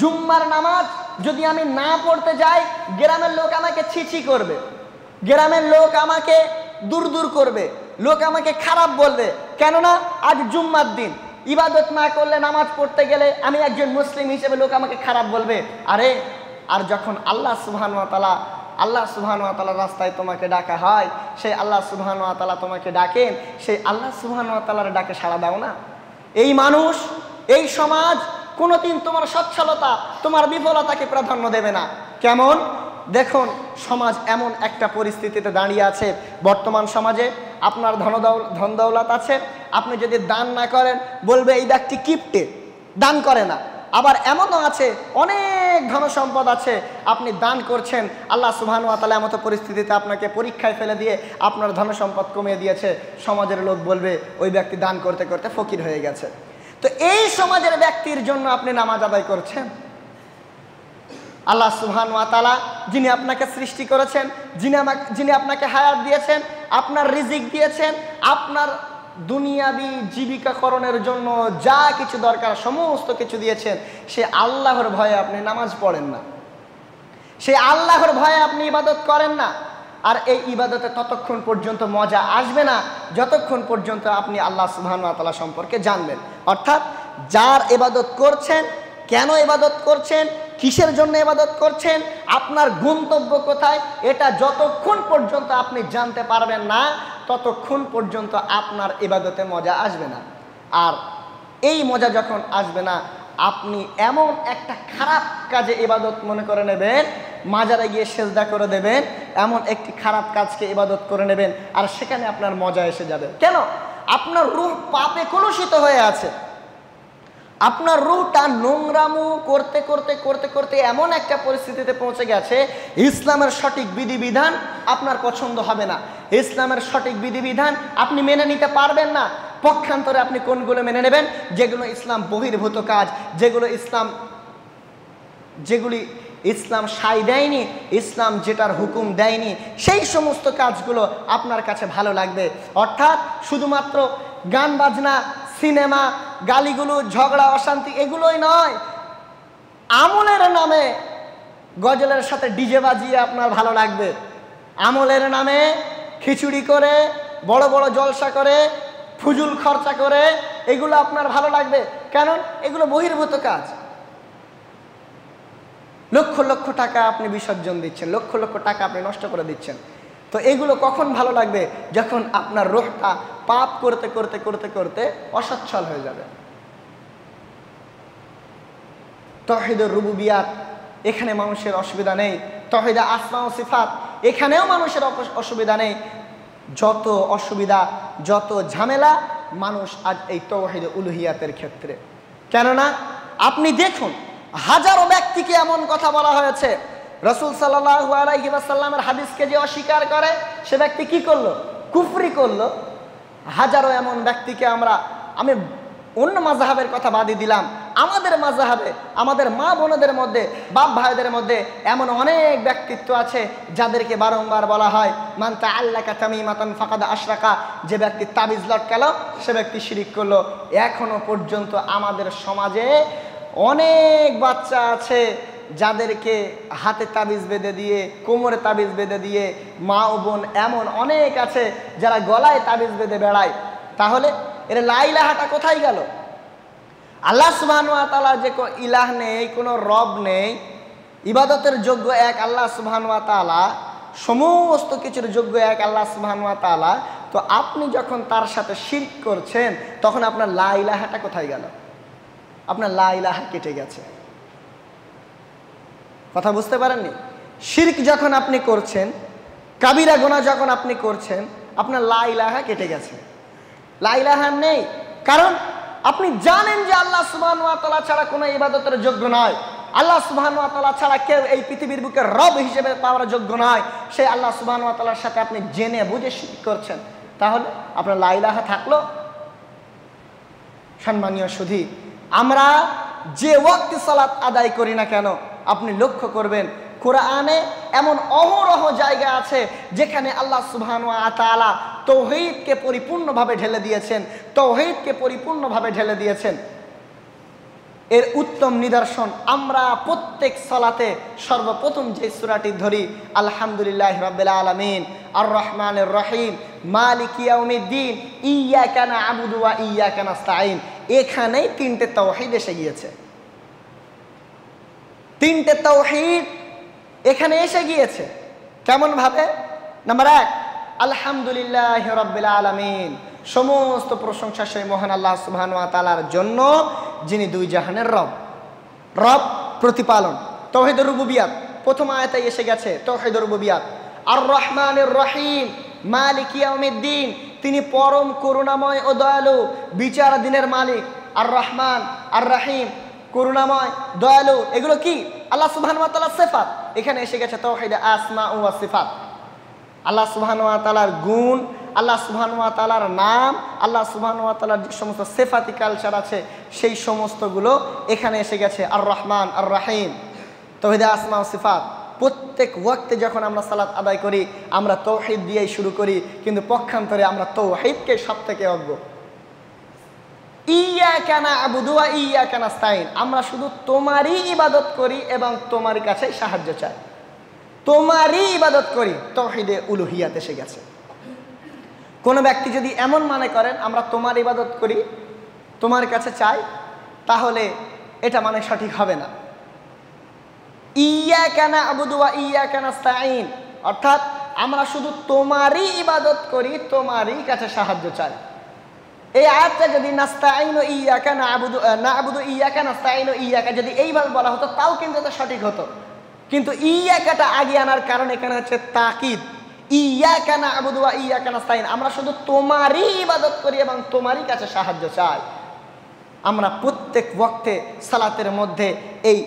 জুম্মার নামাজ যদি আমি না পড়তে যাই গ্রামের লোক আমাকে ছিছি করবে, গ্রামের লোক আমাকে দূর দূর করবে, লোক আমাকে খারাপ বলবে। কেননা আজ জুম্মার দিন, ইবাদত না করলে, নামাজ পড়তে গেলে আমি একজন মুসলিম হিসেবে লোক আমাকে খারাপ বলবে। আরে আর যখন আল্লাহ সুবহানাহু ওয়া তাআলার রাস্তায় তোমাকে ডাকা হয়, সেই আল্লাহ সুবহানাহু ওয়া তাআলা তোমাকে ডাকেন, সেই আল্লাহ সুবহানাহু ওয়া তাআলার ডাকে সাড়া দাও না। এই মানুষ, এই সমাজ কোনোদিন তোমার সচ্ছলতা, তোমার বিফলতাকে প্রাধান্য দেবে না। কেমন? দেখুন, সমাজ এমন একটা পরিস্থিতিতে দাঁড়িয়ে আছে, বর্তমান সমাজে আপনার ধন দৌলত আছে, আপনি যদি দান না করেন বলবে এই ব্যক্তি কিপটে, দান করে না। আবার এমনও আছে অনেক ধন সম্পদ আছে, আপনি দান করছেন, আল্লাহ সুবহানাহু ওয়া তাআলা এমতো পরিস্থিতিতে আপনাকে পরীক্ষায় ফেলে দিয়ে আপনার ধন সম্পদ কমিয়ে দিয়েছে, সমাজের লোক বলবে ওই ব্যক্তি দান করতে করতে ফকির হয়ে গেছে। তো এই সমাজের ব্যক্তির জন্য আপনি নামাজ আদায় করছেন? আল্লাহ সুবহানাহু ওয়া তাআলা যিনি আপনাকে সৃষ্টি করেছেন, যিনি আপনাকে হায়াত দিয়েছেন, আপনার রিজিক দিয়েছেন, আপনার দুনিয়াবি জীবিকাকরণের জন্য যা কিছু দরকার সমস্ত কিছু দিয়েছেন, সে আল্লাহর ভয়ে আপনি নামাজ পড়েন না, সে আল্লাহর ভয়ে আপনি ইবাদত করেন না। আর এই ইবাদতে ততক্ষণ পর্যন্ত মজা আসবে না যতক্ষণ পর্যন্ত আপনি আল্লাহ সুবহানাহু ওয়া তাআলা সম্পর্কে জানবেন। অর্থাৎ যার ইবাদত করছেন, কেন ইবাদত করছেন, কিসের জন্য ইবাদত করছেন, আপনার গন্তব্য কোথায়, এটা যতক্ষণ পর্যন্ত আপনি জানতে পারবেন না ততক্ষণ পর্যন্ত আপনার ইবাদতে মজা আসবে না। আর এই মজা যখন আসবে না, আপনি এমন একটা খারাপ কাজে ইবাদত মনে করে নেবেন, মাজারে গিয়ে সেজদা করে দেবেন, এমন একটি খারাপ কাজকে ইবাদত করে নেবেন, আর সেখানে আপনার মজা এসে যাবে। কেন? আপনার রূহ পাপে কলুষিত হয়ে আছে, আপনার রূহটা নোংরামু করতে করতে করতে করতে এমন একটা পরিস্থিতিতে পৌঁছে গেছে, ইসলামের সঠিক বিধিবিধান আপনার পছন্দ হবে না, ইসলামের সঠিক বিধিবিধান আপনি মেনে নিতে পারবেন না। পক্ষান্তরে আপনি কোনগুলো মেনে নেবেন? যেগুলো ইসলাম বহির্ভূত কাজ, যেগুলি ইসলাম সায় দেয়নি, ইসলাম যেটার হুকুম দেয়নি সেই সমস্ত কাজগুলো আপনার কাছে ভালো লাগবে। অর্থাৎ শুধুমাত্র গান বাজনা, সিনেমা, গালিগুলো, ঝগড়া, অশান্তি এগুলোই নয়, আমলের নামে গজলের সাথে ডিজে বাজিয়ে আপনার ভালো লাগবে, আমলের নামে খিচুড়ি করে, বড় বড় জলসা করে, ফুজুল খরচা করে এগুলো আপনার ভালো লাগবে। কারণ এগুলো বহির্ভূত কাজ। লক্ষ লক্ষ টাকা আপনি বিসর্জন দিচ্ছেন, লক্ষ লক্ষ টাকা আপনি নষ্ট করে দিচ্ছেন। তো এগুলো কখন ভালো লাগবে? যখন আপনার রূহটা পাপ করতে করতে করতে করতে অসচ্ছল হয়ে যাবে। তাওহীদুর রুবুবিয়াত, এখানে মানুষের অসুবিধা নেই। তাওহীদে আসমা ও সিফাত, এখানেও মানুষের অসুবিধা নেই। যত অসুবিধা, যত ঝামেলা মানুষ আজ এই তাওহীদে উলুহিয়াতের ক্ষেত্রে। কেননা আপনি দেখুন, হাজারো ব্যক্তিকে এমন কথা বলা হয়েছে, রাসূল সাল্লাল্লাহু আলাইহি ওয়াসাল্লামের হাদিসকে যে অস্বীকার করে সে ব্যক্তি কি করলো? কুফরি করলো। হাজারো এমন ব্যক্তিকে আমি অন্য মাযহাবের কথা বাদই দিলাম, আমাদের মাযহাবে, আমাদের মা বোনদের মধ্যে, বাপ ভাইদের মধ্যে এমন অনেক ব্যক্তিত্ব আছে যাদেরকে বারংবার বলা হয় মান তাআল্লাকা তামিমাতান ফাকাদ আশরাকা, যে ব্যক্তি তাবিজ লটকালো সে ব্যক্তি শিরিক করলো। এখনো পর্যন্ত আমাদের সমাজে অনেক বাচ্চা আছে যাদেরকে হাতে তাবিজ বেঁধে দিয়ে, কোমরে তাবিজ বেঁধে দিয়ে, মা ও বোন এমন অনেক আছে যারা গলায় তাবিজ বেঁধে বেড়ায়। তাহলে এর লা ইলাহাটা কোথায় গেল? আল্লাহ সুবহানাহু ওয়া তাআলা যে ইলাহ নেই, কোনো রব নেই, ইবাদতের যোগ্য এক আল্লাহ সুবহানাহু ওয়া তাআলা, সমস্ত কিছুর যোগ্য এক আল্লাহ সুবহানাহু ওয়া তাআলা। তো আপনি যখন তার সাথে শিরক করছেন তখন আপনার লা ইলাহাটা কোথায় গেল? আপনার লা ইলাহা কেটে গেছে। কথা বুঝতে পারেননি? শিরক যখন আপনি করছেন, কাবিরা গুনাহ যখন আপনি করছেন, আপনার লা ইলাহা কেটে গেছে, লা ইলাহা নেই। কারণ আপনি জানেন যে আল্লাহ সুবহানাহু ওয়া তাআলা ছাড়া কোনো ইবাদতের যোগ্য নয়, আল্লাহ সুবহানাহু ওয়া তাআলা ছাড়া কেউ এই পৃথিবীর বুকে রব হিসেবে পাওয়ার যোগ্য নয়। সেই আল্লাহ সুবহানাহু ওয়া তাআলার সাথে আপনি জেনে বুঝে শিরক করছেন, তাহলে আপনার লা ইলাহা থাকলো? সম্মানীয় সুধী, আমরা যে ওয়াক্তে সালাত আদায় করি না কেন, আপনি লক্ষ্য করবেন কোরআনে এমন অহরহ জায়গা আছে যেখানে আল্লাহ সুবহানাহু ওয়া তাআলা তাওহীদকে পরিপূর্ণভাবে ঢেলে দিয়েছেন, তাওহীদকে পরিপূর্ণভাবে ঢেলে দিয়েছেন। এর উত্তম নিদর্শন আমরা প্রত্যেক সালাতে সর্বপ্রথম যে সূরাটি ধরি, আলহামদুলিল্লাহি রাব্বিল আলামিন, আর রহমানির রহিম, মালিকি ইয়াউমিদ্দিন, ইয়্যাকা না'বুদু ওয়া ইয়্যাকা নাস্তাঈন। এখানেই তিনটে তাওহীদ এসে গিয়েছে, তিনটে তাওহীদ এখানে এসে গিয়েছে। কেমন ভাবে? নাম্বার 1, আলহামদুলিল্লাহি রাব্বিল আলামিন, সমস্ত প্রশংসা সেই মহান আল্লাহ সুবহানাহু ওয়া তাআলার জন্য যিনি দুই জাহানের রব, রব প্রতিপালন, তাওহীদুর রুবুবিয়াত প্রথম আয়াতে এসে গেছে, তাওহীদুর রুবুবিয়াত। আর রহমানির রহিম, মালিকি ইয়াউমিদ্দিন, তিনি পরম করুণাময় ও দয়ালু, বিচার দিনের মালিক। আর রহমান, আর রহিম, করুণাময়, দয়ালু, এগুলো কি? আল্লাহ সুবহানাহু ওয়া তাআলার সিফাত। এখানে এসে গেছে তাওহীদে আসমা ওয়া সিফাত, আল্লাহ সুবহানাহু ওয়া তাআলার গুণ, আল্লাহ সুবহানাহু ওয়া তাআলার নাম, আল্লাহ সুবহানাহু ওয়া তাআলার যে সমস্ত সিফাতি কালচার আছে সেই সমস্তগুলো এখানে এসে গেছে। আর রহমান, আর রহিম, তাওহীদে আসমা ও সিফাত। প্রত্যেক ওয়াক্তে যখন আমরা সালাত আদায় করি আমরা তাওহীদ দিয়েই শুরু করি, কিন্তু পক্ষান্তরে আমরা তাওহীদকে সবথেকে অজ্ঞ। ইয়্যাকা না'বুদু ওয়া ইয়্যাকা নাস্তাঈন, আমরা শুধু তোমারই ইবাদত করি এবং তোমার কাছে সাহায্য চাই, তোমারই ইবাদত করি। তাওহীদে উলুহিয়াত এসে গেছে। কোনো ব্যক্তি যদি এমন মনে করেন আমরা তোমার ইবাদত করি, তোমার কাছে চাই, তাহলে এটা মানে সঠিক হবে না। ইয়্যাকা না'বুদু ওয়া ইয়্যাকা নাস্তাঈন, অর্থাৎ আমরা শুধু তোমারই ইবাদত করি, তোমারই কাছে সাহায্য চাই। এই আয়াতটা যদি নাস্তাঈনু ইয়্যাকা না'বুদু ইয়্যাকা নাস্তাঈনু ইয়্যাকা যদি এইভাবে বলা হতো তাও কিন্তু এটা সঠিক হতো, কিন্তু ইয়্যাকাটা আগে আনার কারণ এখানে হচ্ছে তাকিদ। ইয়্যাকা না'বুদু ওয়া ইয়্যাকা নাস্তাঈন, আমরা শুধু তোমারই ইবাদত করি এবং তোমারই কাছে সাহায্য চাই। আমরা প্রত্যেক ওয়াক্তে সালাতের মধ্যে এই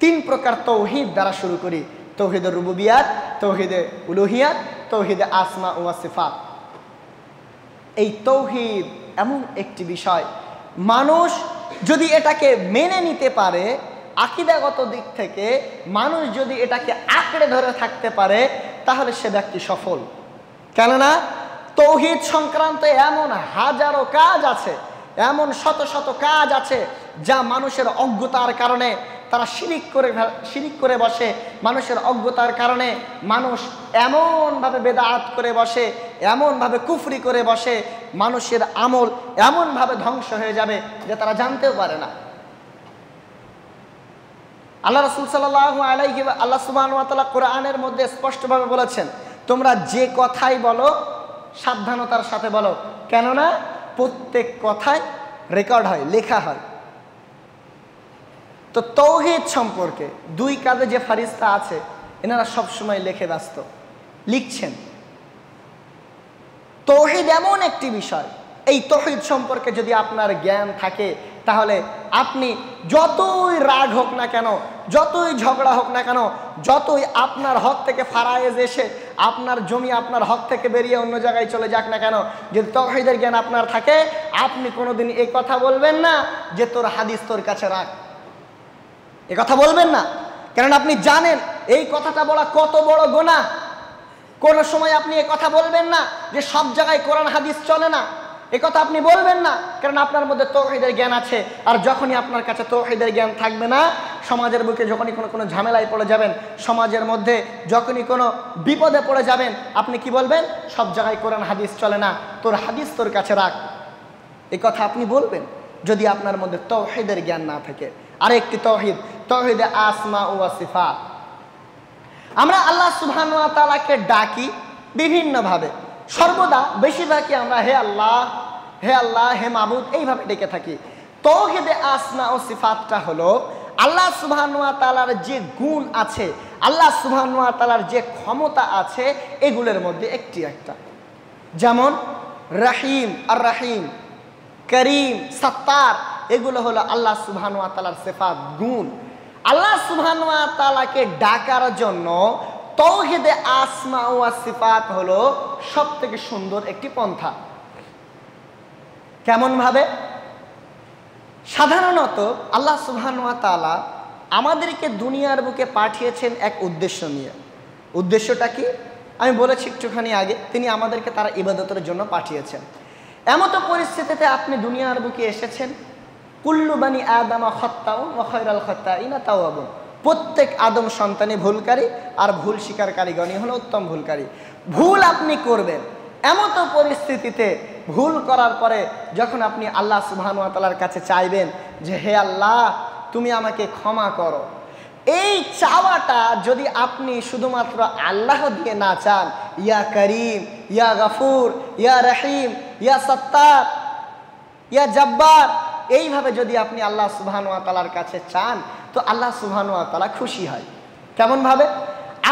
3 প্রকার তাওহীদ দ্বারা শুরু করি, তাওহীদুর রুবুবিয়াত, তাওহীদে উলুহিয়াত, তাওহীদে আসমা ওয়া সিফাত। এই তাওহীদ এমন একটি বিষয়, মানুষ যদি এটাকে মেনে নিতে পারে আকীদাগত দিক থেকে মানুষ যদি এটাকে আঁকড়ে ধরে থাকতে পারে তাহলে সে ব্যক্তি সফল। কেননা তৌহিদ সংক্রান্ত এমন হাজারো কাজ আছে, এমন শত শত কাজ আছে যা মানুষের অজ্ঞতার কারণে তারা শিরিক করে বসে। মানুষের অজ্ঞতার কারণে মানুষ এমনভাবে বেদাত করে বসে, এমনভাবে কুফরি করে বসে, মানুষের আমল এমনভাবে ধ্বংস হয়ে যাবে যে তারা জানতেও পারে না। আল্লাহ রাসূল সাল্লাল্লাহু আলাইহি আল্লাহ সুবহানাহু ওয়া তাআলা কোরআনের মধ্যে স্পষ্টভাবে বলেছেন, তোমরা যে কথাই বলো সাবধানতার সাথে বলো, কেননা প্রত্যেক কথাই রেকর্ড হয়, লেখা হয়। তো তৌহিদ সম্পর্কে দুই কাঁধে যে ফারিস্তা আছে এনারা সবসময় লেখে ব্যস্ত, লিখছেন। তৌহিদ এমন একটি বিষয়, এই তৌহিদ সম্পর্কে যদি আপনার জ্ঞান থাকে তাহলে আপনি যতই রাগ হোক না কেন, যতই ঝগড়া হোক না কেন, যতই আপনার হক থেকে ফারায়েজ এসে আপনার জমি আপনার হক থেকে বেরিয়ে অন্য জায়গায় চলে যাক না কেন, যদি তৌহিদের জ্ঞান আপনার থাকে আপনি কোনোদিন এই কথা বলবেন না যে তোর হাদিস তোর কাছে রাখ, এ কথা বলবেন না। কারণ আপনি জানেন এই কথাটা বলা কত বড় গুনাহ। কোন সময় আপনি এ কথা বলবেন না যে সব জায়গায় কোরআন হাদিস চলে না, এ কথা আপনি বলবেন না, কারণ আপনার মধ্যে তৌহিদের জ্ঞান আছে। আর যখনই আপনার কাছে তৌহিদের জ্ঞান থাকবে না, সমাজের বুকে যখনই কোনো ঝামেলায় পড়ে যাবেন, সমাজের মধ্যে যখনই কোনো বিপদে পড়ে যাবেন, আপনি কি বলবেন? সব জায়গায় কোরআন হাদিস চলে না, তোর হাদিস তোর কাছে রাখ, এ কথা আপনি বলবেন যদি আপনার মধ্যে তৌহিদের জ্ঞান না থাকে। আরেকটি তৌহিদ, তৌহিদে আসমা ওয়া সিফাত। আমরা আল্লাহ সুবহানাহু ওয়া তাআলাকে ডাকি বিভিন্নভাবে, সর্বদা বেশিরভাগই আমরা হে আল্লাহ, হে আল্লাহ, হে মাবুদ এইভাবে ডেকে থাকি। তৌহিদে আসমা ও সিফাতটা হলো আল্লাহ সুবহানাহু ওয়া তাআলার যে গুণ আছে, আল্লাহ সুবহানাহু ওয়া তাআলার যে ক্ষমতা আছে, এগুলোর মধ্যে একটি একটা। যেমন রাহিম আর রাহিম, করিম, সত্তার, এগুলো হলো আল্লাহ সুবহানাহু ওয়া তাআলার সিফাত, গুণ। আল্লাহ সুবহানাহু ওয়া তাআলাকে ডাকার জন্য তৌহিদে আসমা ওয়া সিফাত হলো সবথেকে সুন্দর একটি পন্থা। কেমন ভাবে? সাধারণত আল্লাহ সুবহানাহু ওয়া তাআলা আমাদেরকে দুনিয়ার বুকে পাঠিয়েছেন এক উদ্দেশ্য নিয়ে। উদ্দেশ্যটা কি? আমি বলেছি একটুখানি আগে, তিনি আমাদেরকে তার ইবাদতের জন্য পাঠিয়েছেন। এমতো পরিস্থিতিতে আপনি দুনিয়ার বুকে এসেছেন, কুল্লু বানি আদামা খাত্তাউন ওয়া খায়রুল খাত্তাইনা তাওয়াবুন। প্রত্যেক আদম সন্তানই ভুলকারী, আর ভুল স্বীকারকারীগণই হলো উত্তম ভুলকারী। ভুল আপনি করবেন, এমতো পরিস্থিতিতে ভুল করার পরে যখন আপনি আল্লাহ সুবহানাহু ওয়া তাআলার কাছে চাইবেন যে হে আল্লাহ তুমি আমাকে ক্ষমা করো, এই চাওয়াটা যদি আপনি শুধুমাত্র আল্লাহ দিয়ে না চান, ইয়া করিম, ইয়া গফুর, ইয়া রহিম, ইয়া সত্তার, ইয়া জব্বার, এইভাবে যদি আপনি আল্লাহ সুবহানাহু ওয়া তাআলার কাছে চান তো আল্লাহ সুবহানাহু ওয়া তাআলা খুশি হয়। কেমন ভাবে?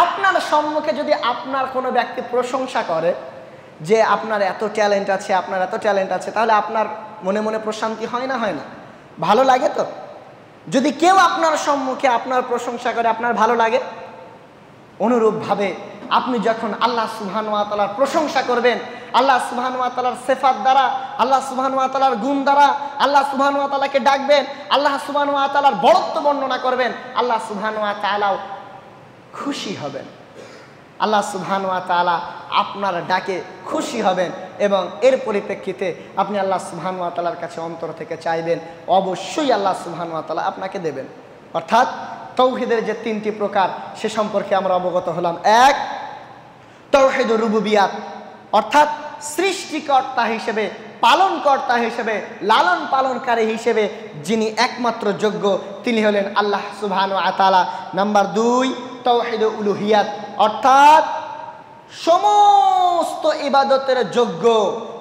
আপনার সম্মুখে যদি আপনার কোনো ব্যক্তি প্রশংসা করে যে আপনার এত ট্যালেন্ট আছে, আপনার এত ট্যালেন্ট আছে, তাহলে আপনার মনে মনে প্রশান্তি হয় না, হয় না? ভালো লাগে তো? যদি কেউ আপনার সম্মুখে আপনার প্রশংসা করে আপনার ভালো লাগে? অনুরূপভাবে আপনি যখন আল্লাহ সুবহানাহু ওয়া তাআলার প্রশংসা করবেন, আল্লাহ সুবহানাহু ওয়া তাআলার সিফাত দ্বারা, আল্লাহ সুবহানাহু ওয়া তাআলার গুণ দ্বারা, আল্লাহ সুবহানাহু ওয়া তাআলাকে ডাকবেন, আল্লাহ সুবহানাহু ওয়া তাআলার বড়ত্ব বর্ণনা করবেন, আল্লাহ সুবহানাহু ওয়া তাআলাও খুশি হবেন। আল্লাহ সুবহানাহু ওয়া তাআলা আপনার ডাকে খুশি হবেন এবং এর পরিপ্রেক্ষিতে আপনি আল্লাহ সুবহানাহু ওয়া তাআলার কাছে অন্তর থেকে চাইবেন, অবশ্যই আল্লাহ সুবহানাহু ওয়া তাআলা আপনাকে দেবেন। অর্থাৎ তৌহিদের যে তিনটি প্রকার সে সম্পর্কে আমরা অবগত হলাম। এক, তাওহীদুর রুবুবিয়াত, অর্থাৎ সৃষ্টিকর্তা হিসেবে, পালনকর্তা হিসেবে, লালন পালনকারী হিসেবে যিনি একমাত্র যোগ্য তিনি হলেন আল্লাহ সুবহানাহু ওয়া তাআলা। নাম্বার দুই, তাওহীদুল উলুহিয়াত, অর্থাৎ সমস্ত ইবাদতের যোগ্য,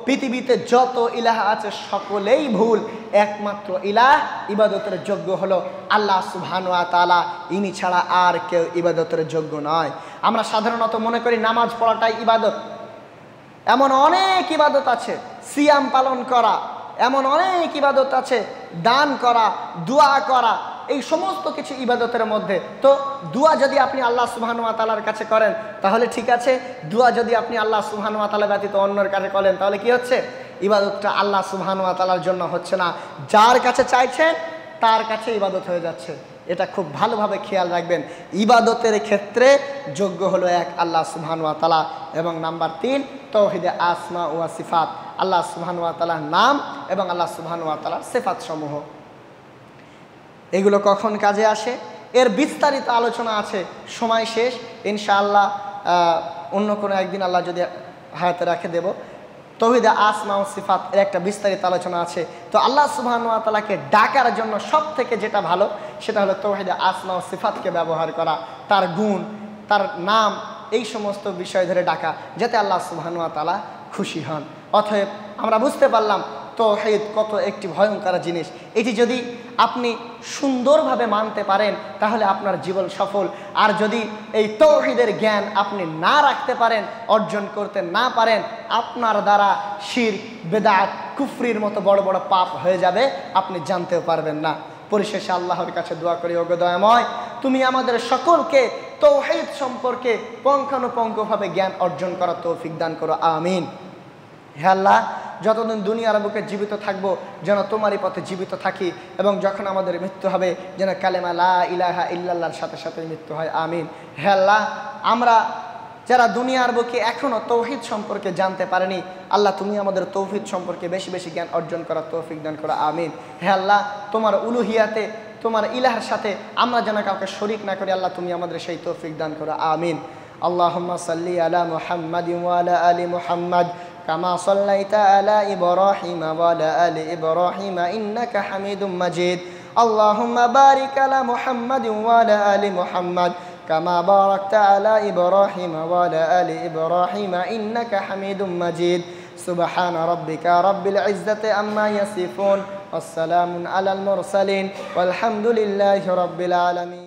পৃথিবীতে যত ইলাহ আছে সকলেই ভুল, একমাত্র ইলাহ ইবাদতের যোগ্য হলো আল্লাহ সুবহানাহু ওয়া তাআলা, ইনি ছাড়া আর কেউ ইবাদতের যোগ্য নয়। আমরা সাধারণত মনে করি নামাজ পড়াটাই ইবাদত, এমন অনেক ইবাদত আছে, সিয়াম পালন করা, এমন অনেক ইবাদত আছে, দান করা, দোয়া করা, এই সমস্ত কিছু ইবাদতের মধ্যে। তো দোয়া যদি আপনি আল্লাহ সুবহানাহু ওয়া তাআলার কাছে করেন তাহলে ঠিক আছে, দোয়া যদি আপনি আল্লাহ সুবহানাহু ওয়া তাআলা ব্যতীত অন্যের কাছে করেন তাহলে কি হচ্ছে? ইবাদতটা আল্লাহ সুবহানাহু ওয়া তাআলার জন্য হচ্ছে না, যার কাছে চাইছেন তার কাছে ইবাদত হয়ে যাচ্ছে। এটা খুব ভালোভাবে খেয়াল রাখবেন। ইবাদতের ক্ষেত্রে যোগ্য হলো এক আল্লাহ সুবহানাহু ওয়া তাআলা, এবং নাম্বার 3 তাওহীদে আসমা ওয়া সিফাত, আল্লাহ সুবহানাহু ওয়া তাআলার নাম এবং আল্লাহ সুবহানাহু ওয়া তাআলার সিফাত সমূহ। এগুলো কখন কাজে আসে এর বিস্তারিত আলোচনা আছে, সময় শেষ, ইনশাআল্লাহ অন্য কোনো একদিন আল্লাহ যদি হায়াতে রাখে দেব। তাওহীদে আসমা ও সিফাত এর একটা বিস্তারিত আলোচনা আছে। তো আল্লাহ সুবহানাহু ওয়া তাআলাকে ডাকার জন্য সব থেকে যেটা ভালো সেটা হলো তাওহীদে আসমা ও সিফাতকে ব্যবহার করা, তার গুণ, তার নাম, এই সমস্ত বিষয় ধরে ডাকা, যাতে আল্লাহ সুবহানাহু ওয়া তাআলা খুশি হন। অতএব আমরা বুঝতে পারলাম তাওহীদ কত একটি ভয়ঙ্কর জিনিস। এটি যদি আপনি সুন্দরভাবে মানতে পারেন তাহলে আপনার জীবন সফল। আর যদি এই তাওহীদের জ্ঞান আপনি না রাখতে পারেন, অর্জন করতে না পারেন, আপনার দ্বারা শিরক, বেদাত, কুফরির মতো বড় বড় পাপ হয়ে যাবে, আপনি জানতেও পারবেন না। পরিশেষে আল্লাহর কাছে দোয়া করি, ওগো দয়াময়, তুমি আমাদের সকলকে তাওহীদ সম্পর্কে পুঙ্খানুপুঙ্খভাবে জ্ঞান অর্জন করার তৌফিক দান করো, আমিন। হে আল্লাহ, যতদিন দুনিয়ার বুকে জীবিত থাকবো যেন তোমারই পথে জীবিত থাকি, এবং যখন আমাদের মৃত্যু হবে যেন কালেমা লা ইলাহা ইল্লাল্লাহর সাথে সাথে মৃত্যু হয়, আমিন। হে আল্লাহ, আমরা যারা দুনিয়ার বুকে এখনও তাওহীদ সম্পর্কে জানতে পারেনি, আল্লাহ তুমি আমাদের তাওহীদ সম্পর্কে বেশি বেশি জ্ঞান অর্জন করার তৌফিক দান করো, আমিন। হে আল্লাহ, তোমার উলুহিয়াতে, তোমার ইলাহার সাথে আমরা যেন কাউকে শরীক না করি, আল্লাহ তুমি আমাদের সেই তৌফিক দান করো, আমিন। আল্লাহুম্মা সাল্লি আলা মুহাম্মাদিন ওয়া আলা আলি মুহাম্মাদ কামা সাল্লাইতা আলা ইব্রাহিম ওয়া আলা আলি ইব্রাহিম ইন্নাকা হামিদুম মাজিদ। আল্লাহুম্মা বারিক আলা মুহাম্মাদিন ওয়া আলা আলি মুহাম্মাদ কামা বারাকতা আলা ইব্রাহিম ওয়া আলা আলি ইব্রাহিম ইন্নাকা হামিদুম মাজিদ। সুবহান রাব্বিকা রাব্বিল ইজ্জাতি আম্মা ইয়াসিফুন ওয়াস সালামুন আলাল মুরসালিন ওয়াল হামদুলিল্লাহি রাব্বিল আলামিন।